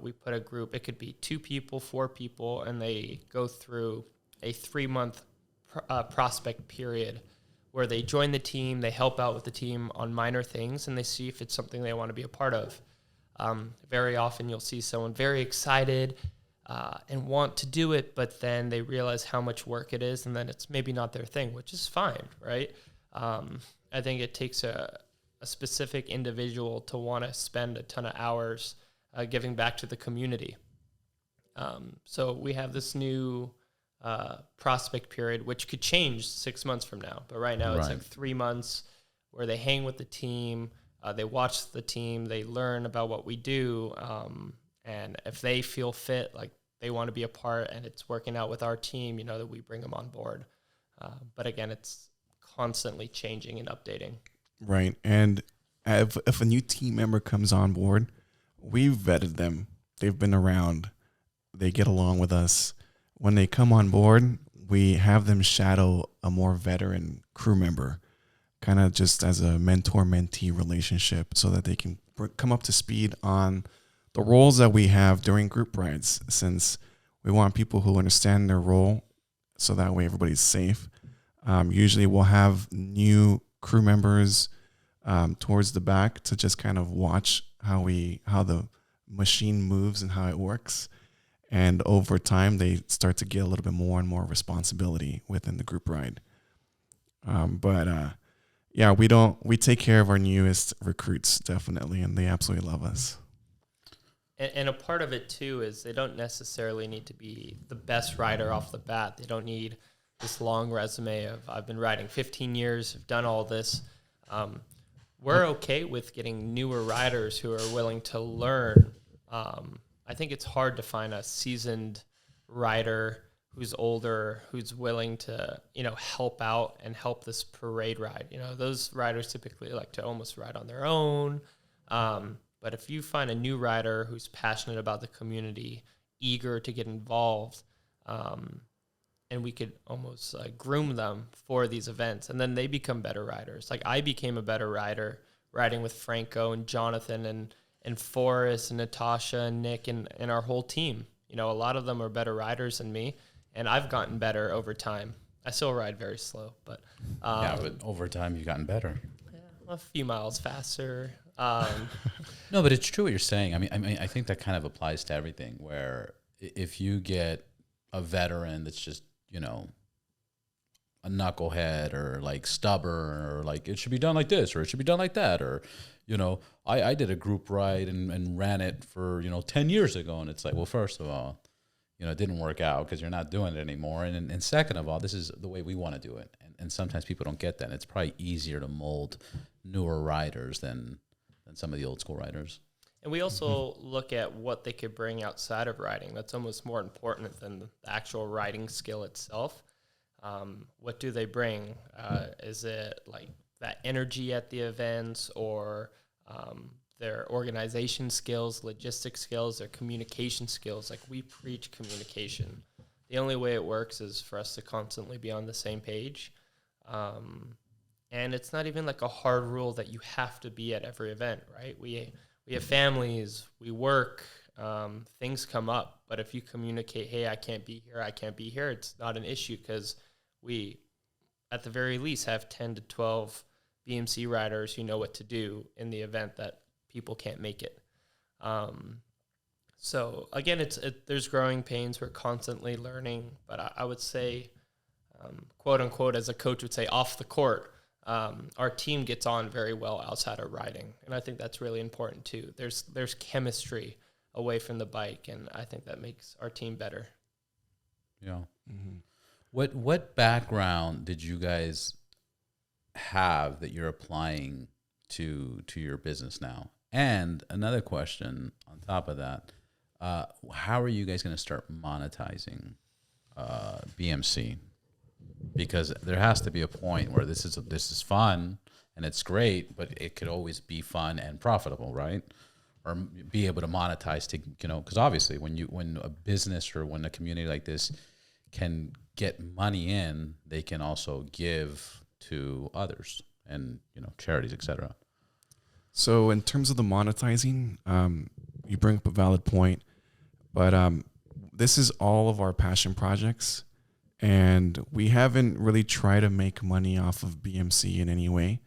we put a group, it could be 2 people, 4 people, and they go through a 3-month prospect period where they join the team, they help out with the team on minor things, and they see if it's something they want to be a part of. Very often you'll see someone very excited and want to do it, but then they realize how much work it is, and then it's maybe not their thing, which is fine, right? I think it takes a specific individual to want to spend a ton of hours giving back to the community. So we have this new prospect period, which could change 6 months from now. But right now it's like 3 months where they hang with the team, they watch the team, they learn about what we do. And if they feel fit, like they want to be a part and it's working out with our team, that we bring them on board. But again, it's constantly changing and updating. Right. And if a new team member comes on board, we've vetted them. They've been around. They get along with us. When they come on board, we have them shadow a more veteran crew member, kind of just as a mentor-mentee relationship, so that they can come up to speed on the roles that we have during group rides, since we want people who understand their role so that way everybody's safe. Usually we'll have new crew members towards the back to just kind of watch how the machine moves and how it works. And over time, they start to get a little bit more and more responsibility within the group ride. We take care of our newest recruits, definitely, and they absolutely love us. And a part of it, too, is they don't necessarily need to be the best rider off the bat. They don't need this long resume of, I've been riding 15 years, I've done all this. We're okay with getting newer riders who are willing to learn. I think it's hard to find a seasoned rider who's older, who's willing to, help out and help this parade ride. Those riders typically like to almost ride on their own. But if you find a new rider who's passionate about the community, eager to get involved, and we could almost groom them for these events, and then they become better riders. Like, I became a better rider riding with Franco and Jonathan and Forrest and Natasha and Nick and our whole team. A lot of them are better riders than me, and I've gotten better over time. I still ride very slow, but but over time you've gotten better. Yeah, a few miles faster. No, but it's true what you're saying. I mean, I think that kind of applies to everything. Where if you get a veteran that's just a knucklehead or like stubborn or like it should be done like this or it should be done like that, or I did a group ride and ran it for 10 years ago, and it's like, well, first of all, it didn't work out because you're not doing it anymore, and second of all, this is the way we want to do it, and sometimes people don't get that. And it's probably easier to mold newer riders than some of the old school riders. And we also look at what they could bring outside of riding. That's almost more important than the actual riding skill itself. What do they bring? Is it like that energy at the events, or their organization skills, logistics skills, their communication skills? Like, we preach communication. The only way it works is for us to constantly be on the same page. And it's not even like a hard rule that you have to be at every event, right? We have families, we work, things come up. But if you communicate, hey, I can't be here, it's not an issue, because we, at the very least, have 10 to 12 BMC riders who know what to do in the event that people can't make it. So again, there's growing pains. We're constantly learning, but I would say, quote unquote, as a coach would say, off the court, our team gets on very well outside of riding. And I think that's really important too. There's chemistry away from the bike, and I think that makes our team better. Yeah. Mm-hmm. What background did you guys have that you're applying to your business now? And another question on top of that, how are you guys going to start monetizing BMC? Because there has to be a point where this is fun and it's great, but it could always be fun and profitable, right? Or be able to monetize to, because obviously when a business or when a community like this can get money in, they can also give to others and, charities, etc. So in terms of the monetizing, you bring up a valid point, but this is all of our passion projects, and we haven't really tried to make money off of BMC in any way.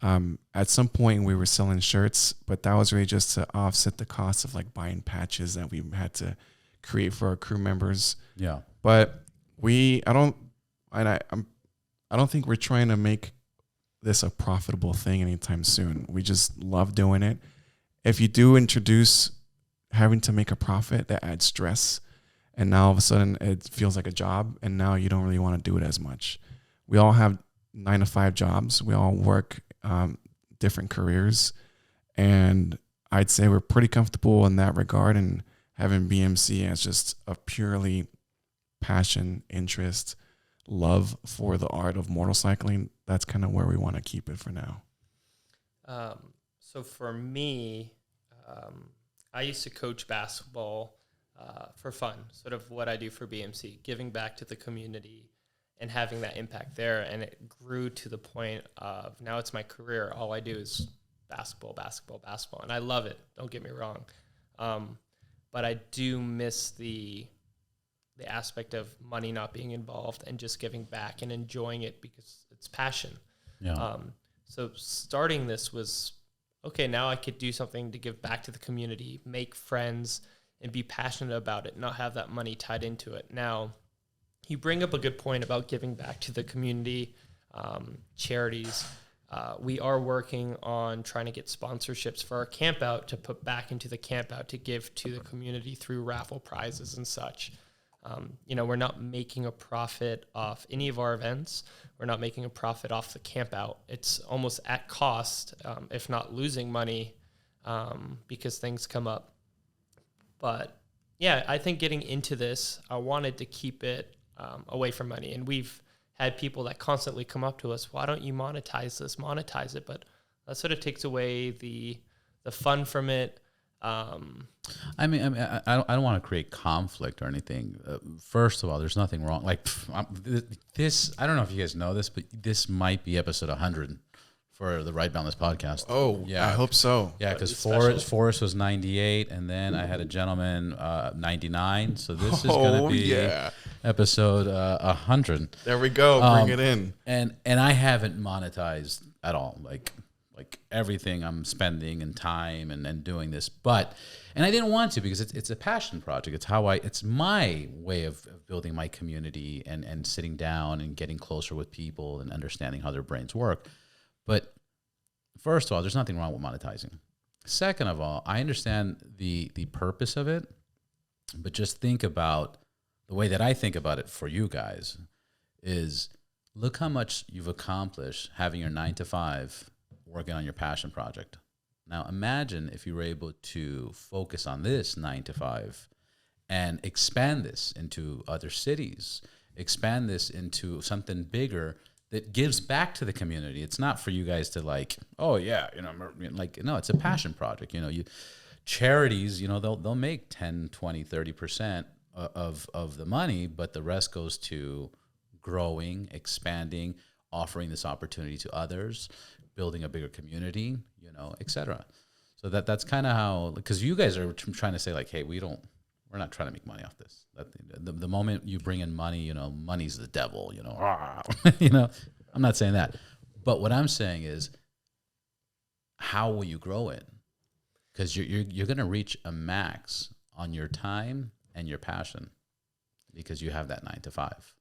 At some point we were selling shirts, but that was really just to offset the cost of like buying patches that we had to create for our crew members. Yeah. But I don't think we're trying to make this a profitable thing anytime soon. We just love doing it. If you do introduce having to make a profit, that adds stress. And now all of a sudden it feels like a job, and now you don't really want to do it as much. We all have 9-to-5 jobs. We all work different careers. And I'd say we're pretty comfortable in that regard, and having BMC as just a purely passion, interest, love for the art of motorcycling, that's kind of where we want to keep it for now. So for me, I used to coach basketball for fun, sort of what I do for BMC, giving back to the community and having that impact there. And it grew to the point of now it's my career. All I do is basketball. And I love it. Don't get me wrong. But I do miss the aspect of money not being involved and just giving back and enjoying it because it's passion. Yeah. So starting this was, okay, now I could do something to give back to the community, make friends, and be passionate about it, not have that money tied into it. Now, you bring up a good point about giving back to the community, charities. We are working on trying to get sponsorships for our Campout to put back into the Campout to give to the community through raffle prizes and such. We're not making a profit off any of our events. We're not making a profit off the Campout. It's almost at cost, if not losing money, because things come up. But yeah, I think getting into this, I wanted to keep it away from money. And we've had people that constantly come up to us, why don't you monetize this, monetize it? But that sort of takes away the fun from it. I don't want to create conflict or anything. First of all, there's nothing wrong. Like this, I don't know if you guys know this, but this might be episode 100 for the Ride Boundless podcast. Oh, yeah, I hope so. Yeah, because Forrest was 98, and then I had a gentleman 99. So this is going to be episode 100. There we go. Bring it in. And I haven't monetized at all. Like everything I'm spending and time and doing this, and I didn't want to because it's a passion project. It's my way of building my community and sitting down and getting closer with people and understanding how their brains work. But first of all, there's nothing wrong with monetizing. Second of all, I understand the purpose of it, but just think about the way that I think about it for you guys is look how much you've accomplished having your 9 to 5 working on your passion project. Now imagine if you were able to focus on this 9 to 5 and expand this into other cities, expand this into something bigger that gives back to the community. It's not for you guys to like, oh yeah, like, no, it's a passion project. Charities, they'll make 10, 20, 30% of the money, but the rest goes to growing, expanding, offering this opportunity to others, building a bigger community, et cetera. So that's kind of how, because you guys are trying to say like, hey, we're not trying to make money off this. The moment you bring in money, money's the devil, I'm not saying that. But what I'm saying is, how will you grow it? Because you're going to reach a max on your time and your passion because you have that 9 to 5,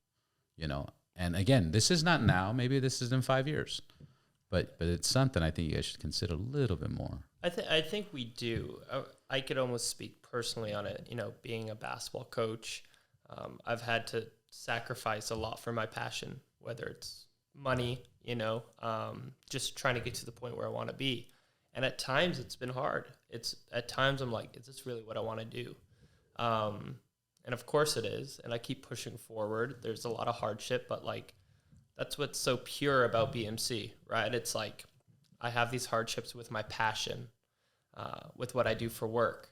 And again, this is not now. Maybe this is in 5 years. But it's something I think you guys should consider a little bit more. I think we do. I could almost speak personally on it. Being a basketball coach, I've had to sacrifice a lot for my passion, whether it's money, just trying to get to the point where I want to be. And at times it's been hard. At times I'm like, is this really what I want to do? And of course it is. And I keep pushing forward. There's a lot of hardship, but like, that's what's so pure about BMC, right? It's like, I have these hardships with my passion, with what I do for work.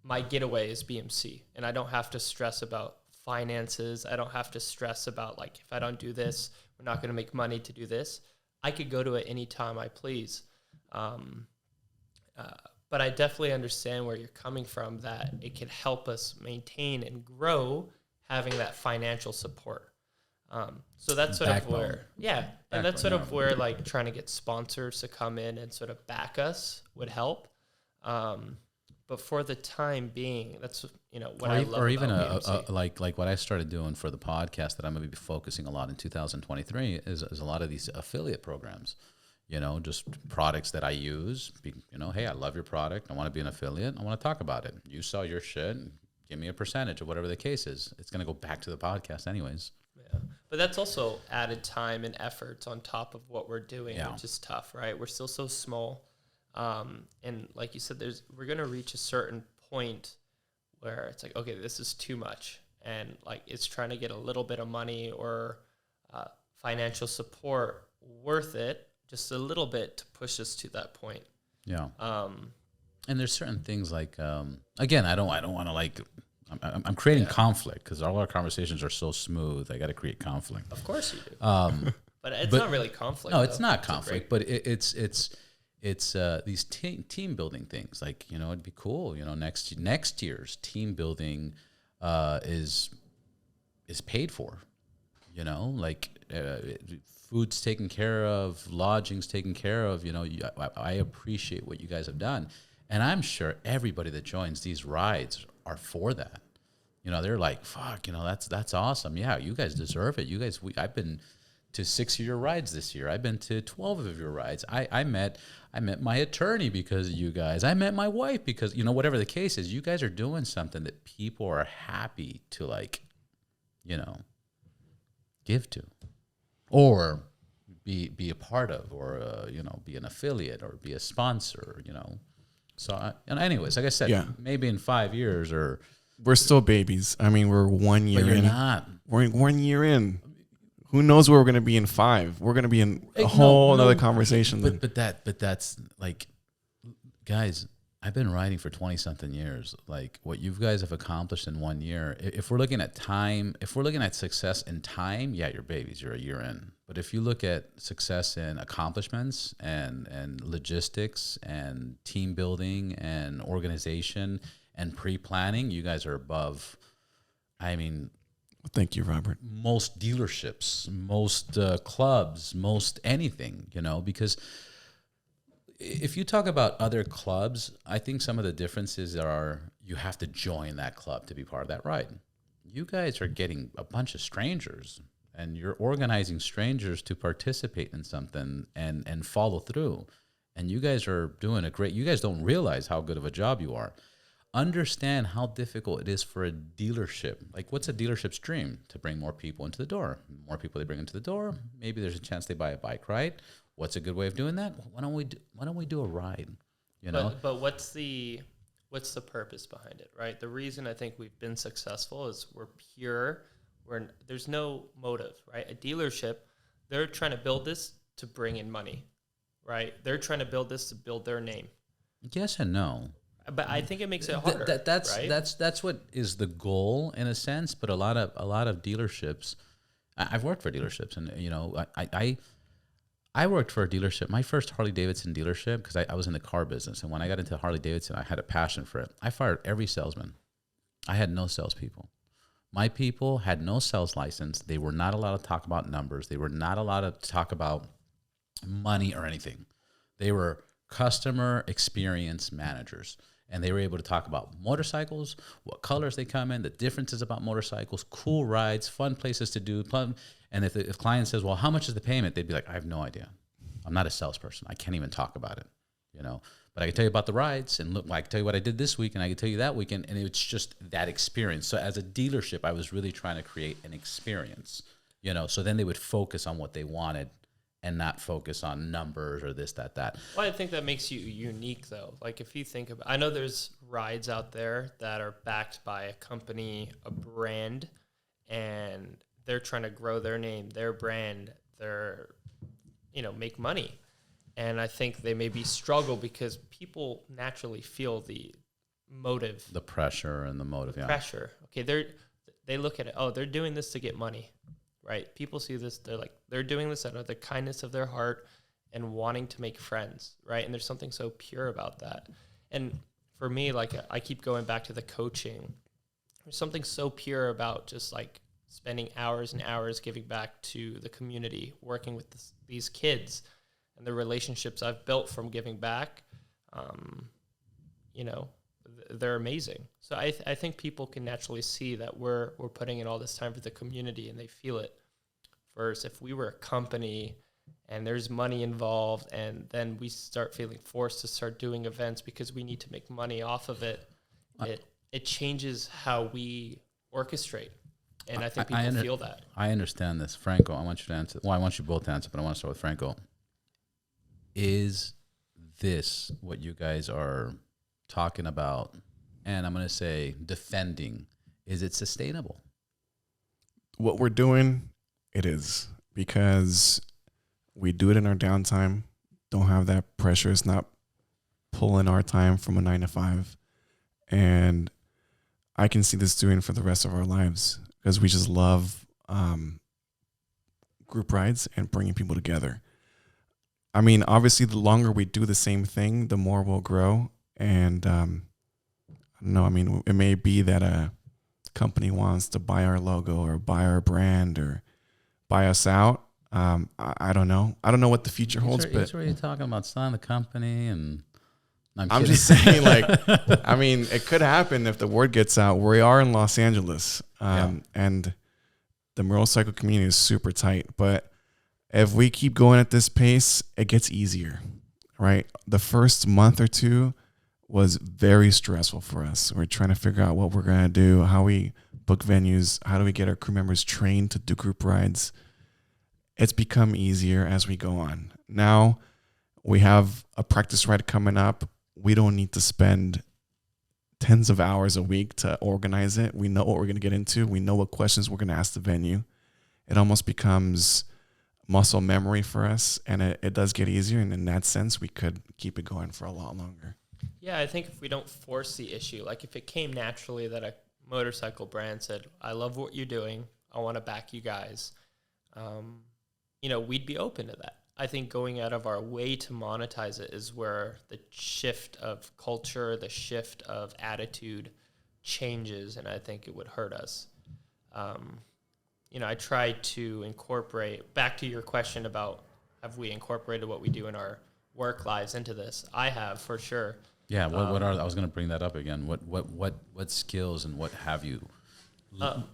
My getaway is BMC, and I don't have to stress about finances. I don't have to stress about like, if I don't do this, we're not going to make money to do this. I could go to it anytime I please. But I definitely understand where you're coming from, that it can help us maintain and grow having that financial support. So that's sort of where, and that's sort of where like trying to get sponsors to come in and sort of back us would help. But for the time being, that's what I love. Or even like what I started doing for the podcast that I'm going to be focusing a lot in 2023 is a lot of these affiliate programs. Just products that I use. Hey, I love your product. I want to be an affiliate. I want to talk about it. You sell your shit. Give me a percentage of whatever the case is. It's going to go back to the podcast anyways. Yeah, but that's also added time and efforts on top of what we're doing, which is tough, right? We're still so small. And like you said, we're going to reach a certain point where it's like, okay, this is too much. And like, it's trying to get a little bit of money or financial support worth it, just a little bit to push us to that point. Yeah. And there's certain things like, again, I don't want to like, I'm creating conflict because all our conversations are so smooth. I got to create conflict. Of course you do. But it's not really conflict. No, it's not conflict, but it's these team building things. Like, it'd be cool. Next year's team building is paid for. Food's taken care of, lodging's taken care of. I appreciate what you guys have done, and I'm sure everybody that joins these rides are for that. They're like, fuck, that's awesome. Yeah, you guys deserve it. I've been to 6 of your rides this year. I've been to 12 of your rides. I met my attorney because of you guys. I met my wife because, whatever the case is, you guys are doing something that people are happy to give to, or be a part of, or be an affiliate or be a sponsor. So, anyways, like I said, maybe in 5 years we're still babies. I mean, we're 1 year in. But you're not. We're 1 year in. Who knows where we're going to be in 5? We're going to be in a whole other conversation. But that's like, guys, I've been riding for 20 something years. Like, what you guys have accomplished in 1 year, if we're looking at time, if we're looking at success in time, you're babies, you're a year in. But if you look at success in accomplishments and logistics and team building and organization and pre-planning, you guys are above. I mean, thank you, Robert. Most dealerships, most clubs, most anything, because if you talk about other clubs, I think some of the differences are you have to join that club to be part of that ride. You guys are getting a bunch of strangers, and you're organizing strangers to participate in something and follow through. And you guys are doing you guys don't realize how good of a job you are. understand how difficult it is for a dealership. Like, what's a dealership's dream? To bring more people into the door. More people they bring into the door, maybe there's a chance they buy a bike, right? What's a good way of doing that? Why don't we do a ride? You know? But what's the purpose behind it, right? The reason I think we've been successful is we're pure. There's no motive, right? A dealership, they're trying to build this to bring in money, right? They're trying to build this to build their name. Yes and no. But I think it makes it harder. That's what is the goal in a sense. But a lot of dealerships, I've worked for dealerships, and you know, I worked for a dealership. My first Harley Davidson dealership, because I was in the car business, and when I got into Harley Davidson, I had a passion for it. I fired every salesman. I had no salespeople. My people had no sales license. They were not allowed to talk about numbers. They were not allowed to talk about money or anything. They were customer experience managers. And they were able to talk about motorcycles, what colors they come in, the differences about motorcycles, cool rides, fun places to do. And if the client says, well, how much is the payment? They'd be like, I have no idea. I'm not a salesperson. I can't even talk about it, you know. But I can tell you about the rides, and look, I can tell you what I did this week, and I can tell you that weekend, and it's just that experience. So as a dealership, I was really trying to create an experience, you know, so then they would focus on what they wanted and not focus on numbers or this, that. Well, I think that makes you unique, though. Like, if you think about, I know there's rides out there that are backed by a company, a brand, and they're trying to grow their name, their brand, make money. And I think they maybe struggle because people naturally feel the motive. The pressure and the motive, yeah. Pressure. Okay, they look at it, oh, they're doing this to get money, right? People see this, they're doing this out of the kindness of their heart and wanting to make friends, right? And there's something so pure about that. And for me, like, I keep going back to the coaching. There's something so pure about just, like, spending hours and hours giving back to the community, working with these kids, and the relationships I've built from giving back, they're amazing. So I think people can naturally see that we're putting in all this time for the community, and they feel it. Versus if we were a company and there's money involved, and then we start feeling forced to start doing events because we need to make money off of it, it changes how we orchestrate. And I think people feel that. I understand this. Franco, I want you to answer. Well, I want you both to answer, but I want to start with Franco. Is this what you guys are talking about, and I'm going to say defending, is it sustainable? What we're doing, it is, because we do it in our downtime, don't have that pressure. It's not pulling our time from a 9 to 5. And I can see this doing for the rest of our lives because we just love group rides and bringing people together. I mean, obviously, the longer we do the same thing, the more we'll grow. And I don't know. I mean, it may be that a company wants to buy our logo or buy our brand or buy us out. I don't know. I don't know what the future holds. But that's where you're talking about selling the company, and I'm just saying, like, I mean, it could happen if the word gets out. We are in Los Angeles, and the motorcycle community is super tight, but if we keep going at this pace, it gets easier, right? The first month or two was very stressful for us. We're trying to figure out what we're going to do, how we book venues, how do we get our crew members trained to do group rides. It's become easier as we go on. Now we have a practice ride coming up. We don't need to spend tens of hours a week to organize it. We know what we're going to get into. We know what questions we're going to ask the venue. It almost becomes muscle memory for us, and it does get easier, and in that sense we could keep it going for a lot longer. Yeah, I think if we don't force the issue, like if it came naturally that a motorcycle brand said, I love what you're doing, I want to back you guys, we'd be open to that. I think going out of our way to monetize it is where the shift of culture, the shift of attitude changes, and I think it would hurt us. I try to incorporate, back to your question about have we incorporated what we do in our work lives into this? I have, for sure. Yeah, what are, I was going to bring that up again. What skills and what have you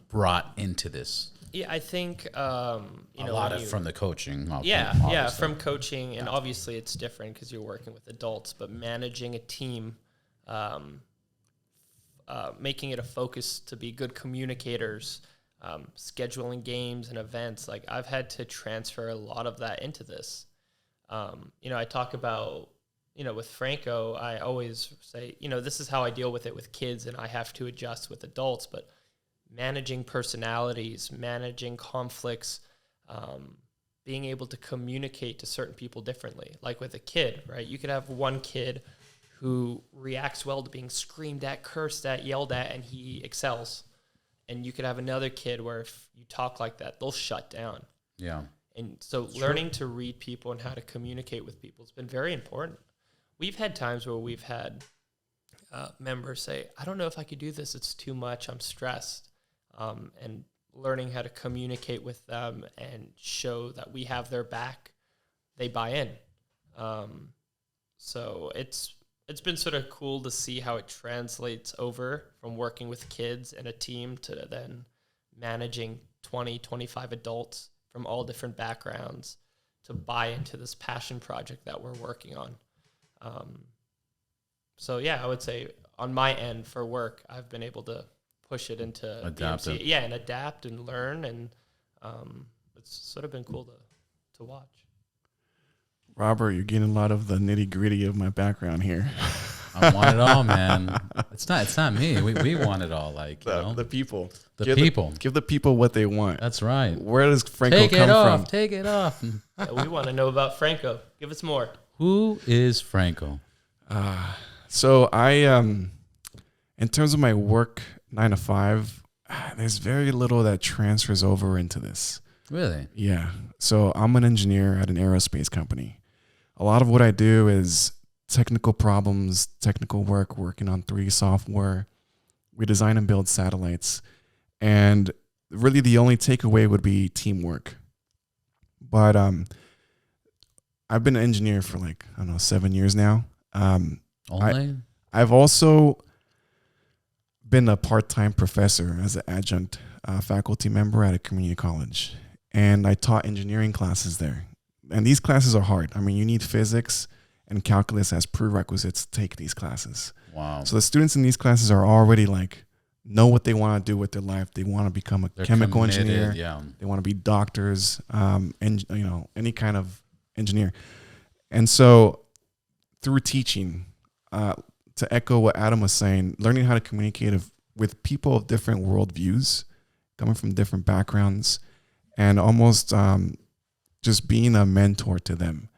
brought into this? Yeah, I think a lot from the coaching. From coaching, and obviously it's different because you're working with adults, but managing a team making it a focus to be good communicators, scheduling games and events. Like I've had to transfer a lot of that into this. I talk about, with Franco, I always say, this is how I deal with it with kids, and I have to adjust with adults, but managing personalities, managing conflicts, being able to communicate to certain people differently. Like with a kid, right? You could have one kid who reacts well to being screamed at, cursed at, yelled at, and he excels. And you could have another kid where if you talk like that, they'll shut down. Yeah. And so learning to read people and how to communicate with people has been very important. We've had times where we've had members say, I don't know if I could do this. It's too much. I'm stressed. And learning how to communicate with them and show that we have their back, they buy in. So it's been sort of cool to see how it translates over from working with kids and a team to then managing 20, 25 adults from all different backgrounds to buy into this passion project that we're working on. So yeah, I would say on my end for work, I've been able to push it into adapt it. Yeah, and adapt and learn, and it's sort of been cool to watch. Robert, you're getting a lot of the nitty gritty of my background here. I want it all, man. It's not me. We want it all. Like The people. People. Give the people what they want. That's right. Where does Franco come from? Take it off. Yeah, we want to know about Franco. Give us more. Who is Franco? So I, in terms of my work 9 to 5, there's very little that transfers over into this. Really? Yeah. So I'm an engineer at an aerospace company. A lot of what I do is technical problems, technical work, working on 3D software. We design and build satellites. And really the only takeaway would be teamwork. But I've been an engineer for 7 years now. Only? I've also been a part-time professor as an adjunct faculty member at a community college. And I taught engineering classes there. And these classes are hard. I mean, you need physics and calculus as prerequisites to take these classes. Wow. So the students in these classes are already know what they want to do with their life. They want to become a chemical engineer. Yeah. They want to be doctors, and any kind of engineer. And so through teaching, to echo what Adam was saying, learning how to communicate with people of different worldviews, coming from different backgrounds, and almost just being a mentor to them.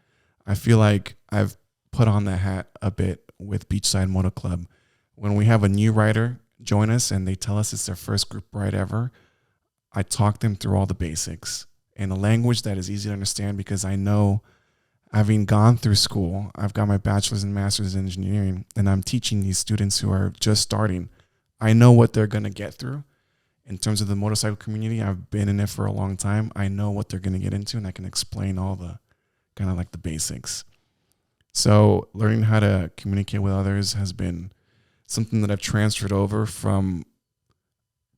I feel like I've put on that hat a bit with Beachside Moto Club. When we have a new rider join us and they tell us it's their first group ride ever, I talk them through all the basics in a language that is easy to understand, because I know, having gone through school, I've got my bachelor's and master's in engineering, and I'm teaching these students who are just starting. I know what they're going to get through. In terms of the motorcycle community, I've been in it for a long time. I know what they're going to get into, and I can explain all the kind of the basics. So learning how to communicate with others has been something that I've transferred over from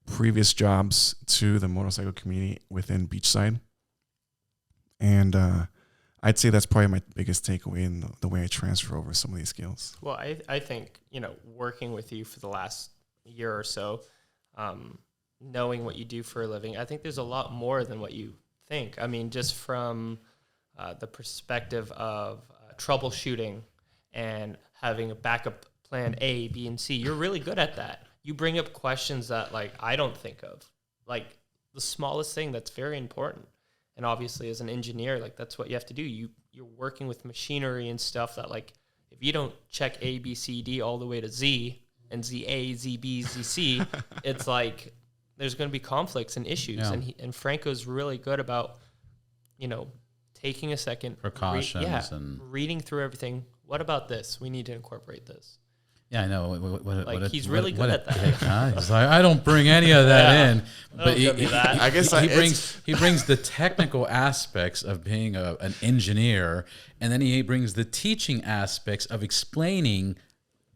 previous jobs to the motorcycle community within Beachside. And I'd say that's probably my biggest takeaway in the way I transfer over some of these skills. Well, I think, working with you for the last year or so, knowing what you do for a living, I think there's a lot more than what you think. I mean, just from the perspective of troubleshooting and having a backup plan A, B, and C, you're really good at that. You bring up questions that I don't think of, the smallest thing that's very important. And obviously as an engineer, that's what you have to do. You're working with machinery and stuff that if you don't check A, B, C, D all the way to Z and ZA, ZB, ZC, it's there's going to be conflicts and issues. Yeah. And Franco's really good about, taking a second, Precautions and reading through everything. What about this? We need to incorporate this. Yeah, I know. He's really good at that. He's I don't bring any of that in, but I guess he brings the technical aspects of being an engineer, and then he brings the teaching aspects of explaining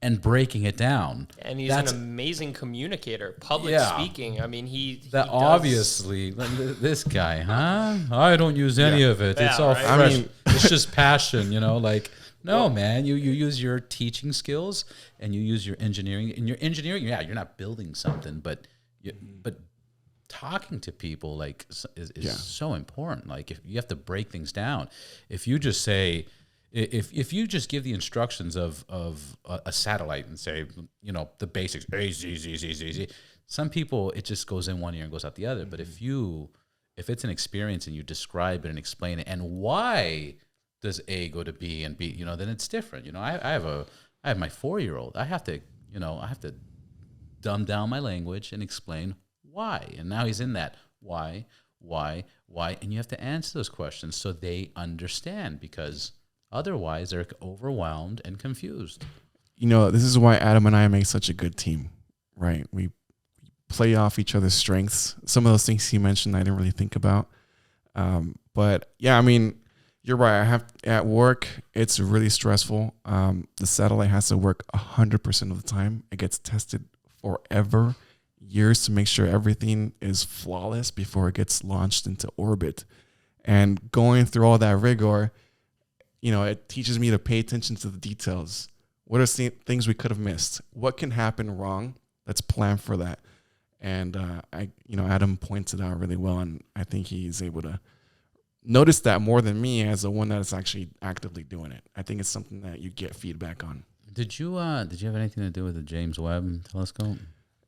and breaking it down. And he's an amazing communicator, public speaking. I mean, obviously this guy, huh? I don't use any of it. It's all fresh. I mean, it's just passion, No, man. You use your teaching skills and you use your engineering. In your engineering, yeah, you're not building something, but talking to people like is so important. Like if you have to break things down, if you just say, if you just give the instructions of a satellite and say, you know, the basics, A, Z, Z, Z, Z, Z, some people, it just goes in one ear and goes out the other. But if it's an experience and you describe it and explain it and why does A go to B and B, you know, then it's different. You know, I have my 4-year-old. I have to dumb down my language and explain why. And now he's in that why, and you have to answer those questions so they understand, because otherwise they're overwhelmed and confused. You know, this is why Adam and I make such a good team, right? We play off each other's strengths. Some of those things he mentioned I didn't really think about. But yeah, I mean, you're right. At work, it's really stressful. The satellite has to work 100% of the time. It gets tested forever, years, to make sure everything is flawless before it gets launched into orbit. And going through all that rigor, you know, it teaches me to pay attention to the details. What are things we could have missed? What can happen wrong? Let's plan for that. And Adam points it out really well, and I think he's able to notice that more than me as the one that is actually actively doing it. I think it's something that you get feedback on. Did you have anything to do with the James Webb Telescope?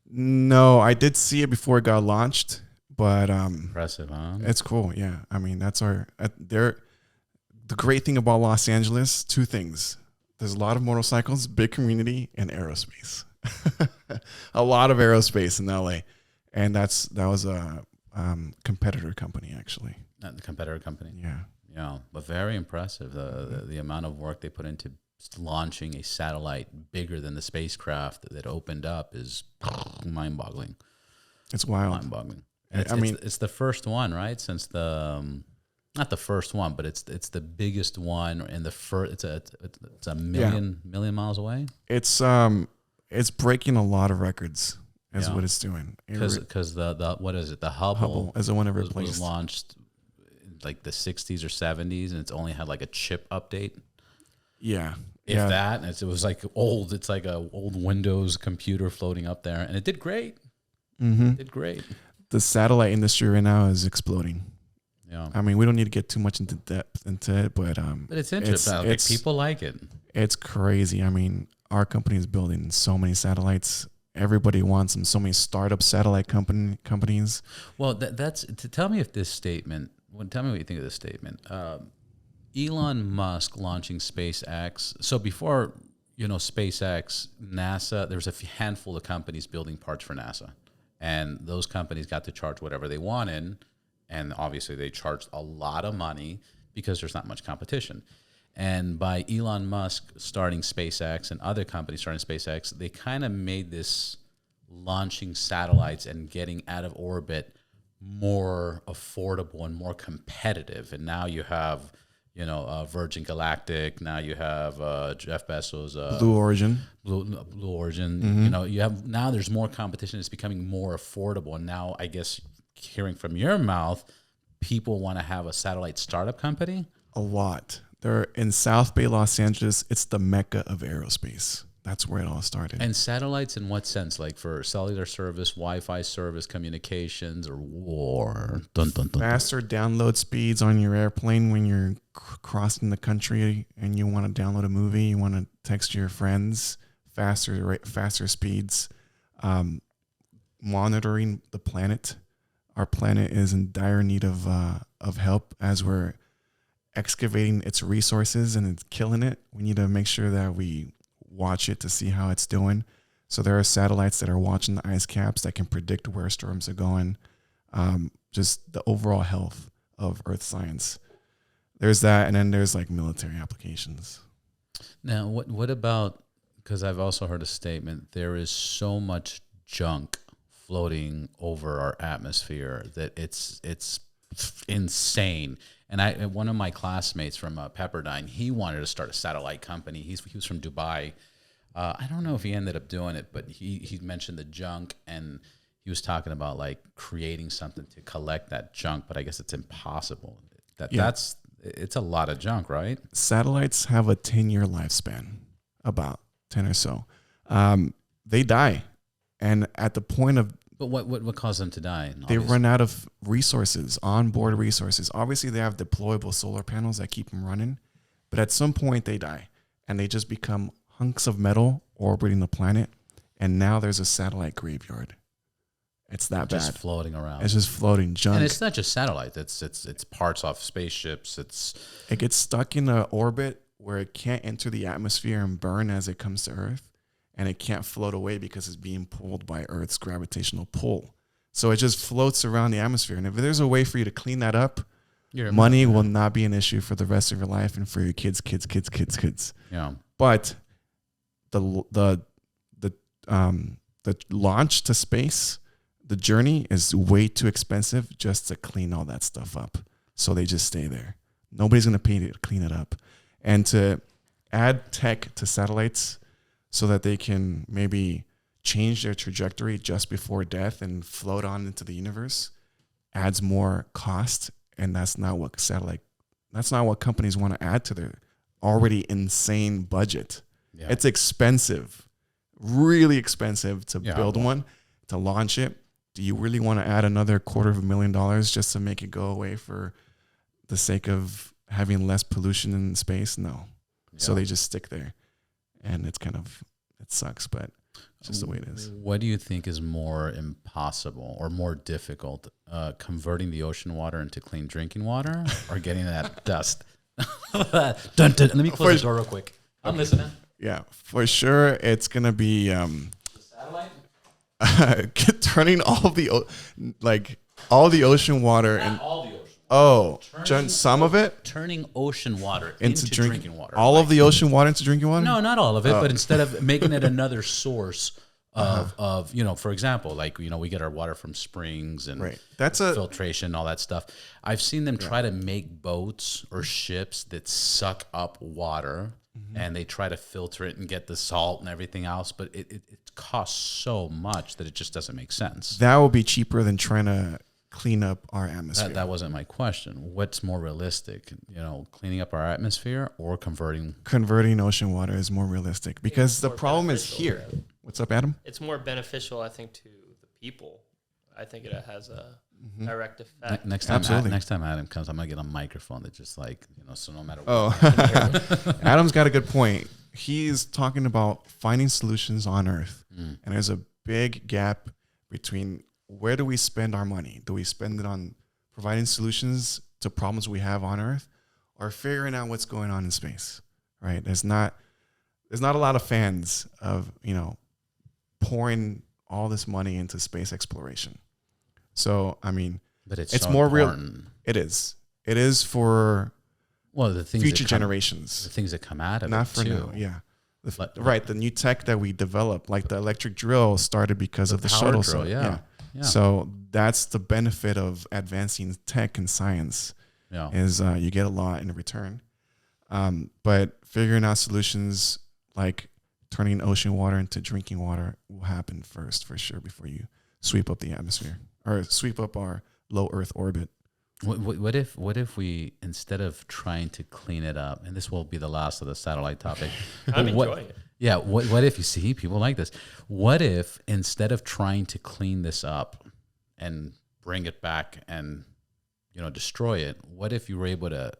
No, I did see it before it got launched, but Impressive, huh? it's cool. Yeah, I mean that's the great thing about Los Angeles. 2 things: there's a lot of motorcycles, big community, and aerospace. A lot of aerospace in LA, and that was a competitor company actually. Not the competitor company. Yeah, but very impressive. The amount of work they put into launching a satellite bigger than the spacecraft that opened up is mind-boggling. It's wild. Mind-boggling. And it's the first one, right? Since the not the first one, but it's the biggest one, and the first. It's a million miles away. It's breaking a lot of records. Is what it's doing. Because the what is it? The Hubble is the one that replaced. Was launched in like the 60s or 70s, and it's only had like a chip update. Yeah. That, and it was like old. It's like a old Windows computer floating up there, and it did great. Mm-hmm. It did great. The satellite industry right now is exploding. Yeah. I mean, we don't need to get too much into depth into it, but it's interesting. People like it. It's crazy. I mean, our company is building so many satellites. Everybody wants them. So many startup satellite companies. Well, that's to tell me if this statement. Tell me what you think of this statement. Elon Musk launching SpaceX. So before, SpaceX, NASA, there was a handful of companies building parts for NASA. And those companies got to charge whatever they wanted. And obviously they charged a lot of money because there's not much competition. And by Elon Musk starting SpaceX and other companies starting SpaceX, they kind of made this launching satellites and getting out of orbit more affordable and more competitive. And now you have Virgin Galactic. Now you have Jeff Bezos, Blue Origin. Blue Origin. Mm-hmm. Now there's more competition. It's becoming more affordable. And now I guess hearing from your mouth, people want to have a satellite startup company. A lot. They're in South Bay, Los Angeles. It's the mecca of aerospace. That's where it all started. And satellites in what sense? Like for cellular service, Wi-Fi service, communications, or war? Dun, dun, dun, faster download speeds on your airplane when you're crossing the country and you want to download a movie, you want to text your friends, faster speeds. Monitoring the planet. Our planet is in dire need of help as we're excavating its resources and it's killing it. We need to make sure that we watch it to see how it's doing. So there are satellites that are watching the ice caps that can predict where storms are going. Just the overall health of Earth science. There's that, and then there's like military applications. Now, what about? Because I've also heard a statement. There is so much junk floating over our atmosphere that it's insane. And one of my classmates from Pepperdine, he wanted to start a satellite company. He was from Dubai. I don't know if he ended up doing it, but he mentioned the junk, and he was talking about like creating something to collect that junk. But I guess it's impossible. That's it's a lot of junk, right? Satellites have a 10-year lifespan, about 10 or so. They die. And at the point of, But what caused them to die? they run out of resources, onboard resources. Obviously, they have deployable solar panels that keep them running. But at some point, they die. And they just become hunks of metal orbiting the planet. And now there's a satellite graveyard. It's that bad. Just floating around. It's just floating junk. And it's not just satellites. It's parts off spaceships. It gets stuck in an orbit where it can't enter the atmosphere and burn as it comes to Earth. And it can't float away because it's being pulled by Earth's gravitational pull. So it just floats around the atmosphere. And if there's a way for you to clean that up, money will not be an issue for the rest of your life and for your kids. Yeah. But the launch to space, the journey is way too expensive just to clean all that stuff up. So they just stay there. Nobody's going to pay to clean it up. And to add tech to satellites so that they can maybe change their trajectory just before death and float on into the universe adds more cost. And that's not what companies want to add to their already insane budget. Yeah. It's expensive, really expensive to build one, to launch it. Do you really want to add another $250,000 just to make it go away for the sake of having less pollution in space? No. Yeah. So they just stick there. And it sucks, but it's just the way it is. What do you think is more impossible or more difficult, converting the ocean water into clean drinking water or getting that dust? Dun, dun. Let me close the door real quick. I'm listening. Yeah, for sure. It's going to be the satellite? Turning all the ocean water Not all the ocean. Some of it? Turning ocean water into drinking water. All of the ocean water into drinking water? No, not all of it, but instead of making it another source of for example, we get our water from springs and that's filtration, all that stuff. I've seen them try to make boats or ships that suck up water and they try to filter it and get the salt and everything else, but it costs so much that it just doesn't make sense. That will be cheaper than trying to clean up our atmosphere. That wasn't my question. What's more realistic? Cleaning up our atmosphere or converting ocean water is more realistic because the problem is here. What's up, Adam? It's more beneficial, I think, to the people. I think it has a direct effect. Next time Adam comes, I'm gonna get a microphone that just so no matter what. Oh, Adam's got a good point. He's talking about finding solutions on Earth, and there's a big gap between where do we spend our money? Do we spend it on providing solutions to problems we have on Earth, or figuring out what's going on in space? Right? There's not a lot of fans of pouring all this money into space exploration. So, I mean, but it's so more important. Real. It is. It is for the things future generations. The things that come out of not it for too. now. Yeah. The new tech that we develop, like the electric drill, started because of the shuttle. Drill, yeah. So that's the benefit of advancing tech and science. Yeah. Is you get a lot in return. But figuring out solutions like turning ocean water into drinking water will happen first, for sure, before you sweep up the atmosphere or sweep up our low Earth orbit. What if we, instead of trying to clean it up, and this will be the last of the satellite topic. I'm enjoying it. Yeah. What if you see people like this? What if instead of trying to clean this up and bring it back and destroy it, what if you were able to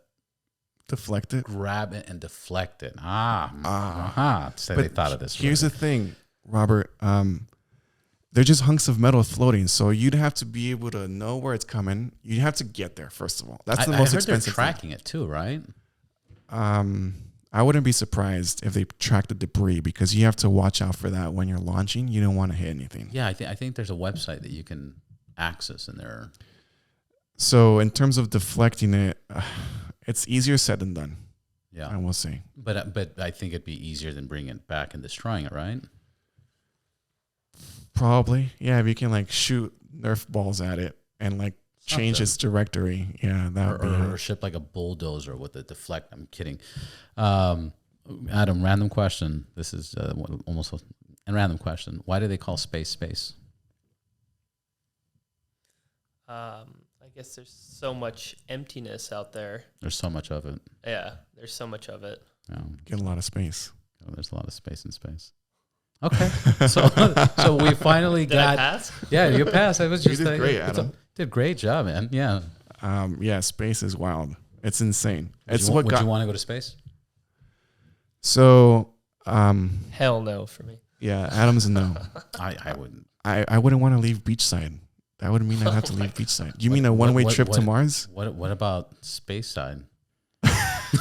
deflect it, grab it, and deflect it? So they thought of this. Here's the thing, Robert. They're just hunks of metal floating, so you'd have to be able to know where it's coming. You'd have to get there first of all. That's the most expensive. They're tracking it too, right? I wouldn't be surprised if they track the debris because you have to watch out for that when you're launching. You don't want to hit anything. Yeah, I think there's a website that you can access in there. So in terms of deflecting it, it's easier said than done. Yeah, I will say. But I think it'd be easier than bringing it back and destroying it, right? Probably. Yeah, if you can shoot Nerf balls at it and change its trajectory. Yeah, that would be or ship like a bulldozer with a deflect. I'm kidding. Adam, random question. This is almost a random question. Why do they call space? I guess there's so much emptiness out there. There's so much of it. Yeah, there's so much of it. Yeah. Get a lot of space. Oh, there's a lot of space in space. Okay. so we finally Did I got. pass? Yeah, you passed. I was You just did great, Adam. Did great job, man. Yeah. Yeah, space is wild. It's insane. Would you want to go to space? So, Hell no for me. yeah, Adam's a no. I wouldn't. I wouldn't want to leave Beachside. That would mean I'd have to leave Beachside. You mean a one-way trip to Mars? What about space side?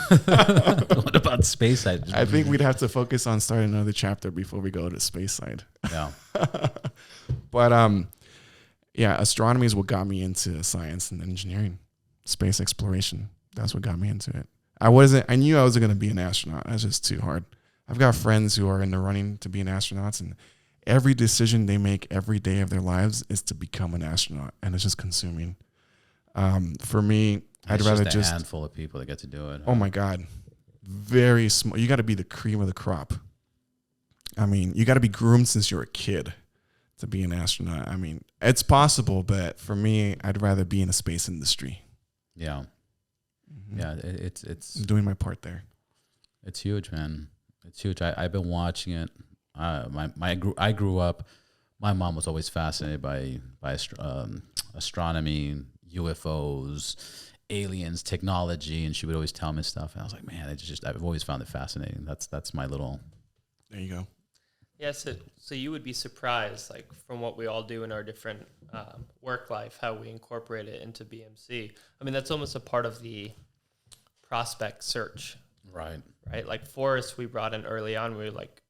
What about space side? I think we'd have to focus on starting another chapter before we go to space side. Yeah. But yeah, astronomy is what got me into science and engineering, space exploration. That's what got me into it. I knew I wasn't going to be an astronaut. That's just too hard. I've got friends who are in the running to be an astronaut, and every decision they make every day of their lives is to become an astronaut, and it's just consuming. For me, I'd rather just a handful of people that get to do it. Oh my God, very small. You got to be the cream of the crop. I mean, you got to be groomed since you're a kid to be an astronaut. I mean, it's possible, but for me, I'd rather be in the space industry. Yeah. Mm-hmm. Yeah, it's I'm doing my part there. It's huge, man. It's huge. I've been watching it. I grew up. My mom was always fascinated by astronomy, UFOs, aliens, technology, and she would always tell me stuff. And I was like, man, I've always found it fascinating. That's my little. There you go. Yeah, so you would be surprised, like from what we all do in our different work life, how we incorporate it into BMC. I mean, that's almost a part of the prospect search. Right. Like Forrest, we brought in early on. We were like,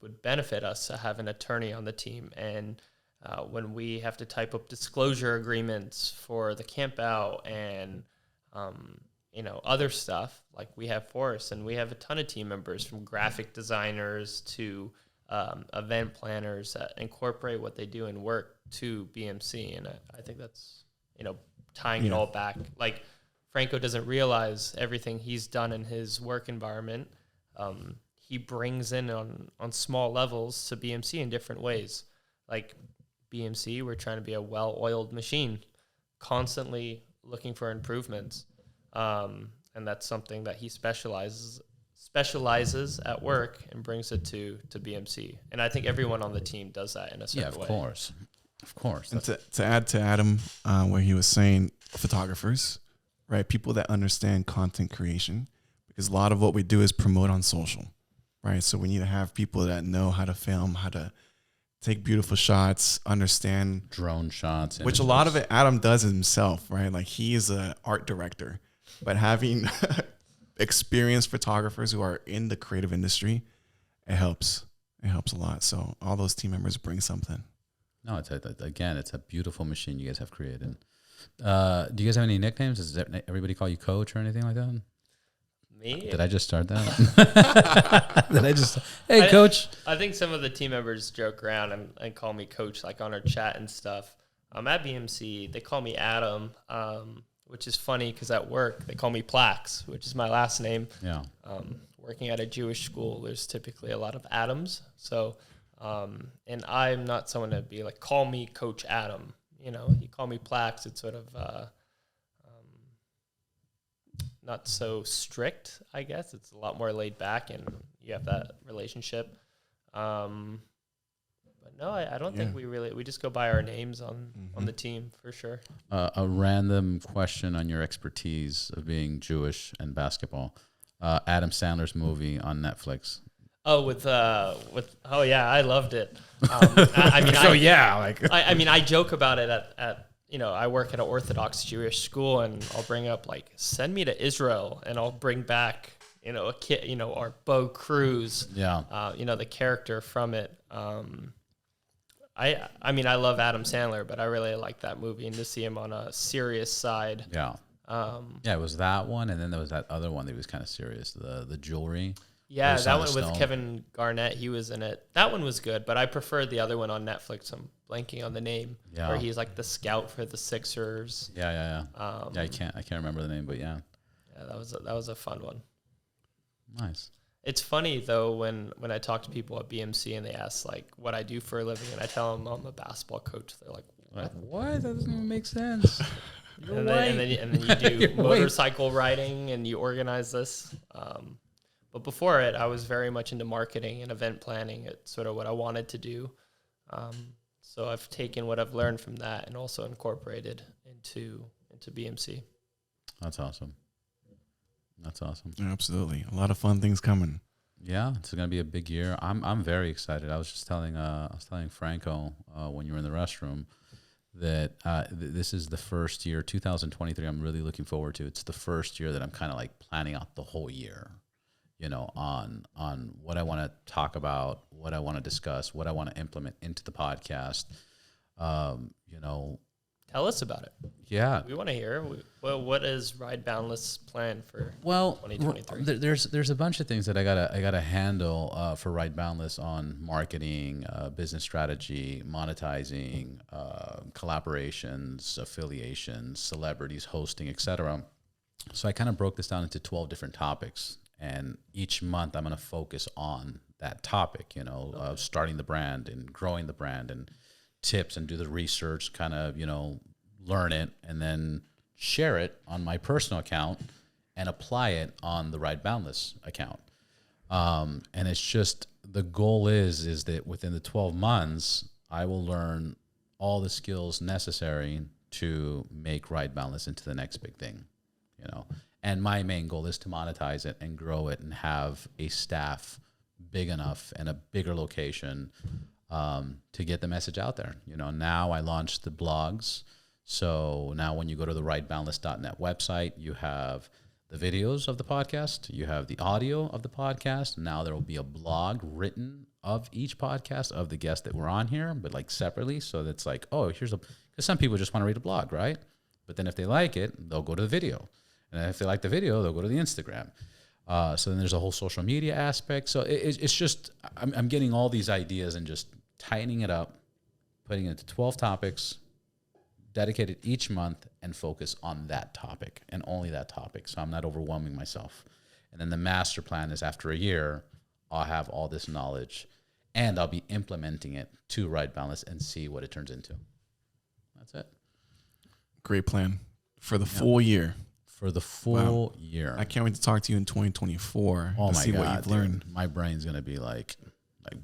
would benefit us to have an attorney on the team. And when we have to type up disclosure agreements for the Campout and, other stuff, like we have Forrest, and we have a ton of team members from graphic designers to event planners that incorporate what they do in work to BMC. And I think that's, tying it all back. Like, Franco doesn't realize everything he's done in his work environment. He brings in on small levels to BMC in different ways. Like BMC, we're trying to be a well-oiled machine, constantly looking for improvements. And that's something that he specializes at work and brings it to BMC. And I think everyone on the team does that in a certain way. Yeah, of course. And to add to Adam, where he was saying photographers, right? People that understand content creation, because a lot of what we do is promote on social, right? So we need to have people that know how to film, how to take beautiful shots, understand drone shots, which a lot of it Adam does himself, right? Like he is an art director, but having experienced photographers who are in the creative industry, it helps. It helps a lot. So all those team members bring something. No, it's a beautiful machine you guys have created. Do you guys have any nicknames? Does everybody call you Coach or anything like that? Me? Did I just start that? Hey, Coach. I think some of the team members joke around and call me Coach, like on our chat and stuff. At BMC, they call me Adam, which is funny because at work they call me Plax, which is my last name. Yeah. Working at a Jewish school, there's typically a lot of Adams. So, and I'm not someone to be like, call me Coach Adam. You call me Plax, it's sort of not so strict, I guess. It's a lot more laid back, and you have that relationship. But no, I don't think we just go by our names on the team, for sure. A random question on your expertise of being Jewish and basketball. Adam Sandler's movie on Netflix. Oh, I loved it. I joke about it at I work at an Orthodox Jewish school, and I'll bring up like, send me to Israel, and I'll bring back a kid, our Bo Cruz, the character from it. I love Adam Sandler, but I really like that movie, and to see him on a serious side. Yeah. It was that one, and then there was that other one that was kind of serious, the jewelry. Yeah, that one with Kevin Garnett, he was in it. That one was good, but I preferred the other one on Netflix. I'm blanking on the name. Yeah. Where he's like the scout for the Sixers. Yeah. I can't remember the name, but yeah. Yeah, that was a fun one. Nice. It's funny though when I talk to people at BMC and they ask like what I do for a living, and I tell them I'm a basketball coach. They're like, Like, what? That doesn't even make sense. You're and right. then you do You're motorcycle riding and you organize this. But before it, I was very much into marketing and event planning. It's sort of what I wanted to do. So I've taken what I've learned from that and also incorporated into BMC. That's awesome. That's awesome. Absolutely. A lot of fun things coming. Yeah, it's gonna be a big year. I'm very excited. I was just telling Franco when you were in the restroom that this is the first year, 2023. I'm really looking forward to. It's the first year that I'm kind of like planning out the whole year, you know, on what I want to talk about, what I want to discuss, what I want to implement into the podcast. You know, tell us about it. Yeah, we want to hear. Well, what is Ride Boundless plan for 2023? There's a bunch of things that I gotta handle for Ride Boundless on marketing, business strategy, monetizing, collaborations, affiliations, celebrities, hosting, etc. So I kind of broke this down into 12 different topics, and each month I'm gonna focus on that topic. You know, starting the brand and growing the brand and tips and do the research, kind of, you know, learn it and then share it on my personal account and apply it on the Ride Boundless account. And it's just, the goal is that within the 12 months, I will learn all the skills necessary to make Ride Boundless into the next big thing, you know. And my main goal is to monetize it and grow it and have a staff big enough and a bigger location to get the message out there. You know, now I launched the blogs. So now when you go to the rideboundless.net website, you have the videos of the podcast, you have the audio of the podcast. Now there will be a blog written of each podcast of the guests that were on here, but like separately. So that's like, oh, because some people just want to read a blog, right? But then if they like it, they'll go to the video. And if they like the video, they'll go to the Instagram. So then there's a whole social media aspect. So it's just, I'm getting all these ideas and just tightening it up, putting it into 12 topics, dedicated each month, and focus on that topic and only that topic. So I'm not overwhelming myself. And then the master plan is after a year, I'll have all this knowledge and I'll be implementing it to Ride Boundless and see what it turns into. That's it. Great plan for the full year. For the full year. I can't wait to talk to you in 2024 to see what you've learned. My brain's going to be like I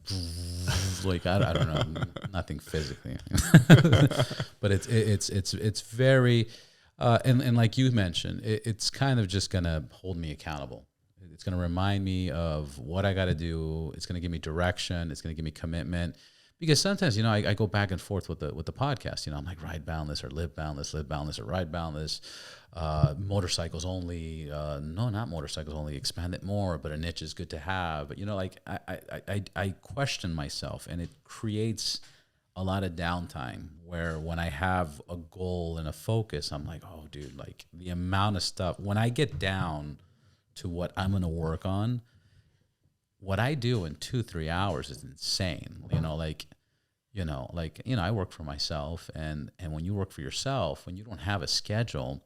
don't know, nothing physically, but it's very, and like you mentioned, it's kind of just gonna hold me accountable. It's gonna remind me of what I got to do. It's gonna give me direction. It's gonna give me commitment. Because sometimes, you know, I go back and forth with the podcast. You know, I'm like Ride Boundless or Live Boundless or Ride Boundless. Motorcycles only, no, not motorcycles only, expand it more, but a niche is good to have. But, you know, like I question myself, and it creates a lot of downtime where when I have a goal and a focus, I'm like, oh, dude, like the amount of stuff, when I get down to what I'm going to work on, what I do in 2-3 hours is insane. I work for myself, and when you work for yourself, when you don't have a schedule,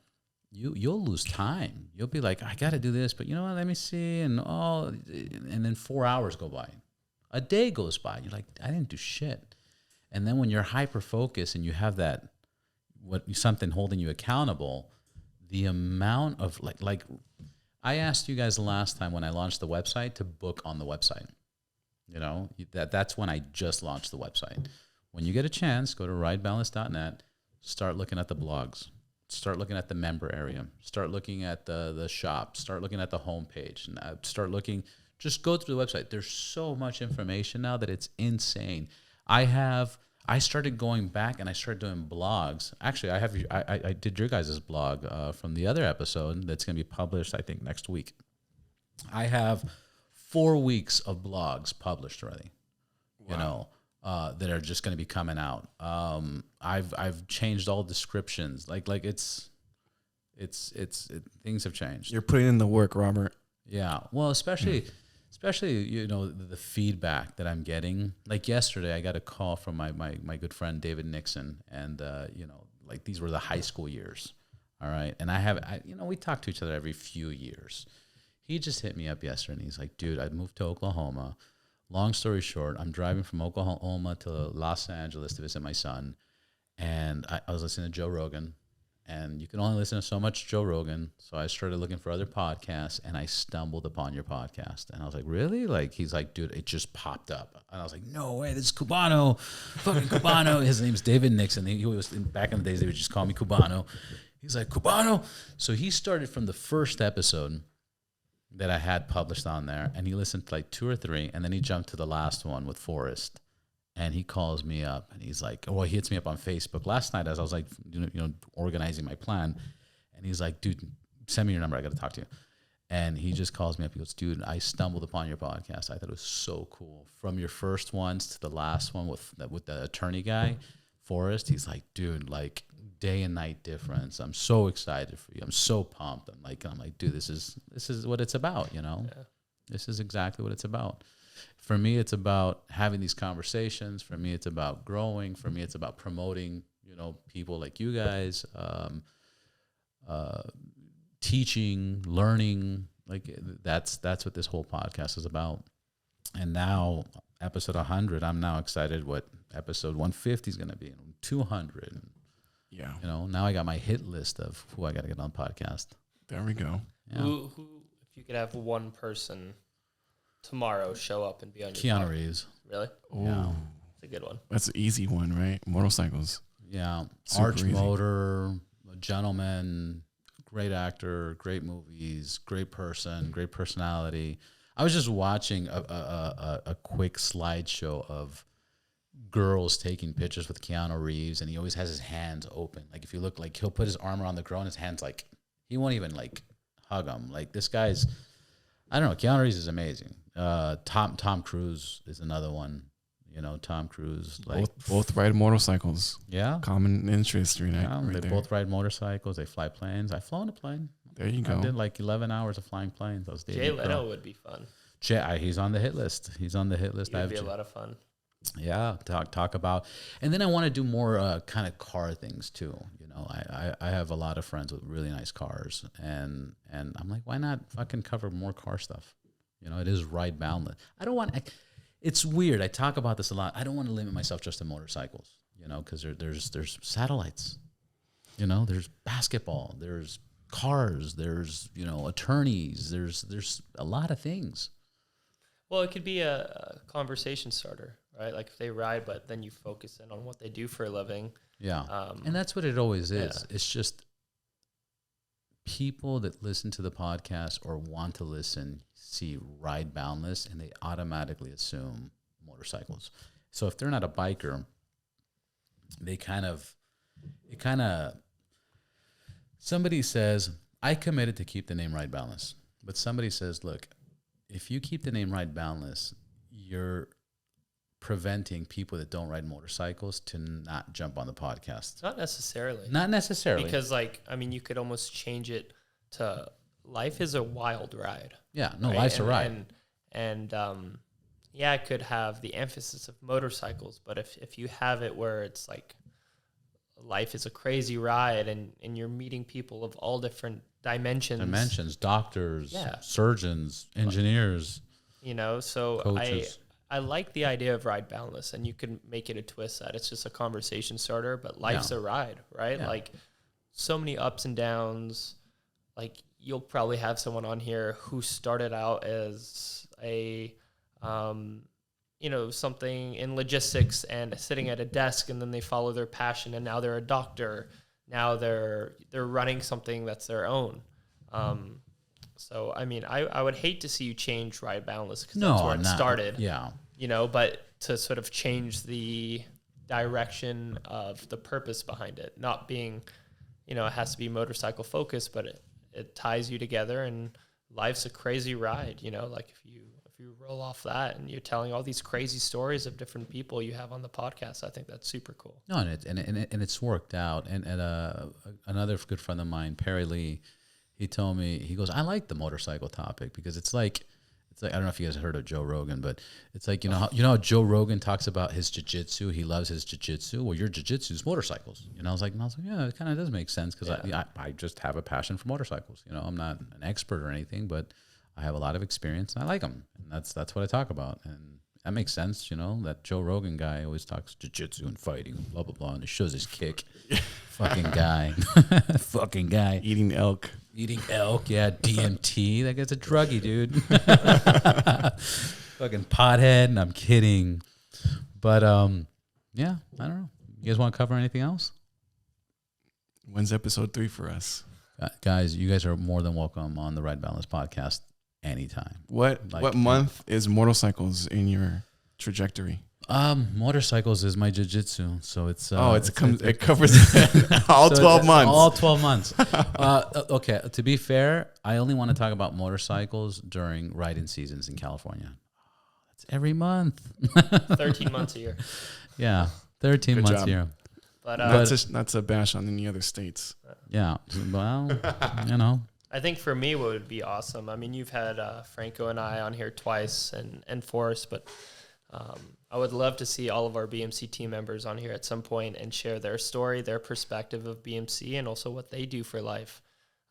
you'll lose time. You'll be like, I got to do this, but you know what? Let me see, and then 4 hours go by, a day goes by. You're like, I didn't do shit. And then when you're hyper focused and you have that, something holding you accountable, the amount of like. I asked you guys the last time when I launched the website to book on the website. You know, that's when I just launched the website. When you get a chance, go to rideboundless.net, start looking at the blogs, start looking at the member area, start looking at the shop, start looking at the homepage, and just go through the website. There's so much information now that it's insane. I started going back and I started doing blogs. Actually, I did your guys' blog from the other episode that's going to be published, I think, next week. I have 4 weeks of blogs published already, you know, that are just going to be coming out. I've changed all descriptions. Like it's things have changed. You're putting in the work, Robert. Yeah. Well, especially, you know, the feedback that I'm getting. Like yesterday, I got a call from my good friend, David Nixon. And, you know, like these were the high school years. All right. And we talk to each other every few years. He just hit me up yesterday and he's like, dude, I moved to Oklahoma. Long story short, I'm driving from Oklahoma to Los Angeles to visit my son. And I was listening to Joe Rogan, and you can only listen to so much Joe Rogan. So I started looking for other podcasts, and I stumbled upon your podcast. And I was like, really? Like, he's like, dude, it just popped up. And I was like, no way, this is Cubano, fucking Cubano. His name's David Nixon. He was, back in the days, they would just call me Cubano. He's like, Cubano. So he started from the first episode that I had published on there, and he listened to like 2 or 3, and then he jumped to the last one with Forrest. And he calls me up, and he's like, he hits me up on Facebook last night as I was like, organizing my plan. And he's like, dude, send me your number. I got to talk to you. And he just calls me up. He goes, dude, I stumbled upon your podcast. I thought it was so cool. From your first ones to the last one with the attorney guy, Forrest, he's like, dude, like day and night difference. I'm so excited for you. I'm so pumped. I'm like, dude, this is what it's about, Yeah. This is exactly what it's about. For me, it's about having these conversations. For me, it's about growing. For me, it's about promoting, people like you guys, teaching, learning. Like that's what this whole podcast is about. And now, episode 100, I'm now excited what episode 150 is going to be, 200. Yeah. Now I got my hit list of who I got to get on the podcast. There we go. Yeah. Who, if you could have one person tomorrow show up and be on your Keanu podcast. Reeves. Really? Oh, Yeah. It's a good one. that's an easy one, right? Motorcycles. Yeah. Super Arch easy. Motor, a gentleman, great actor, great movies, great person, great personality. I was just watching a quick slideshow of girls taking pictures with Keanu Reeves, and he always has his hands open. Like if you look, like he'll put his arm around the girl and his hands like, he won't even like hug him. Like this guy's, I don't know, Keanu Reeves is amazing. Tom Cruise is another one. Tom Cruise, like Both ride motorcycles. yeah, Common interest, right? yeah. Right They there. both ride motorcycles. They fly planes. I've flown a plane. There you go. I did like 11 hours of flying planes. I was dating Jay a girl. Leno would be fun. He's on the hit list. He's on the hit list. It would be a lot of fun. Yeah, talk about, and then I want to do more kind of car things too. I have a lot of friends with really nice cars, and I'm like, why not fucking cover more car stuff? It is Ride Boundless. I don't want. It's weird. I talk about this a lot. I don't want to limit myself just to motorcycles. Because there's satellites. There's basketball. There's cars. There's attorneys. There's a lot of things. Well, it could be a conversation starter, right? Like if they ride, but then you focus in on what they do for a living. Yeah. And that's what it always is. Yeah. It's just people that listen to the podcast or want to listen see Ride Boundless and they automatically assume motorcycles. So if they're not a biker, somebody says, I committed to keep the name Ride Boundless. But somebody says, look, if you keep the name Ride Boundless, you're preventing people that don't ride motorcycles to not jump on the podcast. Not necessarily. Not necessarily. Because, you could almost change it to life is a wild ride. Yeah, no, right? life's a ride. And it could have the emphasis of motorcycles, but if you have it where it's like life is a crazy ride and you're meeting people of all different dimensions, doctors, surgeons, engineers, so coaches. I like the idea of Ride Boundless, and you can make it a twist that it's just a conversation starter, but life's a ride, right? Yeah. Like so many ups and downs. Like you'll probably have someone on here who started out as a, something in logistics and sitting at a desk, and then they follow their passion, and now they're a doctor. Now they're running something that's their own. So, I would hate to see you change Ride Boundless because that's where it started. Yeah. But to sort of change the direction of the purpose behind it, not being, it has to be motorcycle focused, but it ties you together, and life's a crazy ride, like if you roll off that and you're telling all these crazy stories of different people you have on the podcast, I think that's super cool. No, and it's worked out. And another good friend of mine, Perry Lee, he told me, he goes, I like the motorcycle topic because it's like I don't know if you guys heard of Joe Rogan, but it's like, how Joe Rogan talks about his jiu-jitsu. He loves his jiu-jitsu. Well, your jiu-jitsu is motorcycles. I was like, yeah, it kind of does make sense because I just have a passion for motorcycles. I'm not an expert or anything, but I have a lot of experience and I like them. And that's what I talk about. And that makes sense. You know, that Joe Rogan guy always talks jiu-jitsu and fighting, blah, blah, blah. And it shows his kick. Fucking guy. Fucking guy. Eating elk. Eating elk, yeah, DMT. That guy's a druggie, dude. Fucking pothead. And I'm kidding. But, yeah, I don't know. You guys want to cover anything else? When's episode 3 for us? Guys, you guys are more than welcome on the Ride Boundless podcast anytime. What month is motorcycles in your trajectory? Motorcycles is my jiu-jitsu, so it's it covers all 12 months. All 12 months. Okay, to be fair, I only want to talk about motorcycles during riding seasons in California. That's every month. 13 months a year. Yeah, 13 Good months job. a year. But Not to bash on any other states. Yeah, well, you know. I think for me, what would be awesome, I mean, you've had Franco and I on here twice and Forrest, but I would love to see all of our BMC team members on here at some point and share their story, their perspective of BMC, and also what they do for life.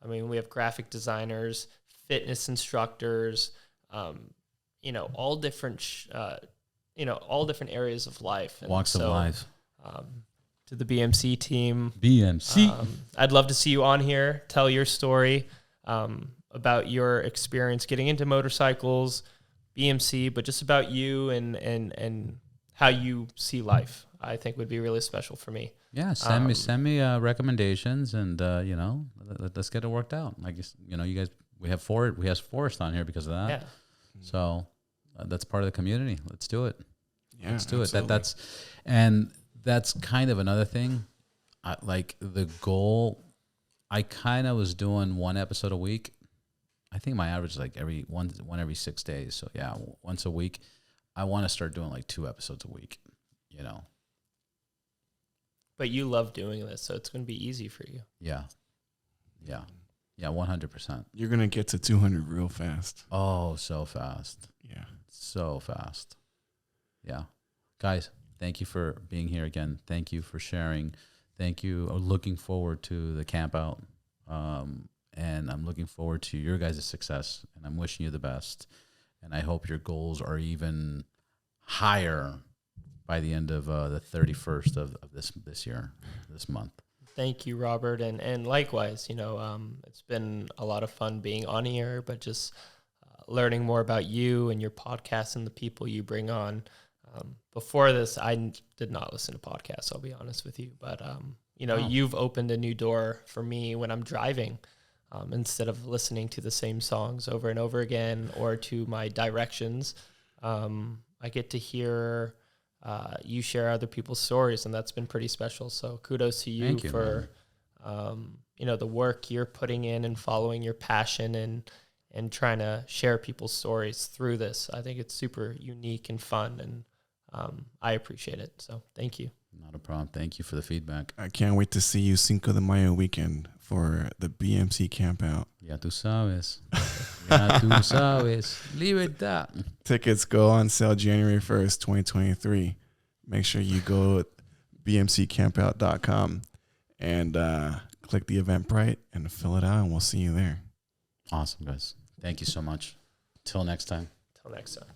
I mean, we have graphic designers, fitness instructors, all different, all different areas of life. And Walks of life. To the BMC team. BMC. I'd love to see you on here, tell your story about your experience getting into motorcycles, BMC, but just about you and how you see life. I think would be really special for me. Yeah, send me recommendations, and let's get it worked out. I guess you guys we have Forrest on here because of that. Yeah. So that's part of the community. Let's do it. Yeah, let's do absolutely. it. That's kind of another thing. Like the goal, I kind of was doing one episode a week. I think my average is like one every 6 days. So yeah, once a week. I want to start doing like 2 episodes a week, But you love doing this, so it's going to be easy for you. Yeah. 100%. You're going to get to 200 real fast. Oh, so fast. Yeah. So fast. Yeah. Guys, thank you for being here again. Thank you for sharing. Thank you. I'm looking forward to the Campout. And I'm looking forward to your guys' success. And I'm wishing you the best. And I hope your goals are even higher by the end of the 31st of this year, this month. Thank you, Robert. And likewise, it's been a lot of fun being on here, but just learning more about you and your podcast and the people you bring on. Before this, I did not listen to podcasts, I'll be honest with you. But, you've opened a new door for me when I'm driving. Instead of listening to the same songs over and over again or to my directions, I get to hear you share other people's stories, and that's been pretty special. So kudos to you for the work you're putting in and following your passion and trying to share people's stories through this. I think it's super unique and fun, and I appreciate it. So thank you. Not a problem. Thank you for the feedback. I can't wait to see you Cinco de Mayo weekend for the BMC Campout. Ya tú sabes. Ya tú sabes. Libertad. Tickets go on sale January 1st, 2023. Make sure you go to bmccampout.com and click the Eventbrite and fill it out, and we'll see you there. Awesome, guys. Thank you so much. Till next time. Till next time.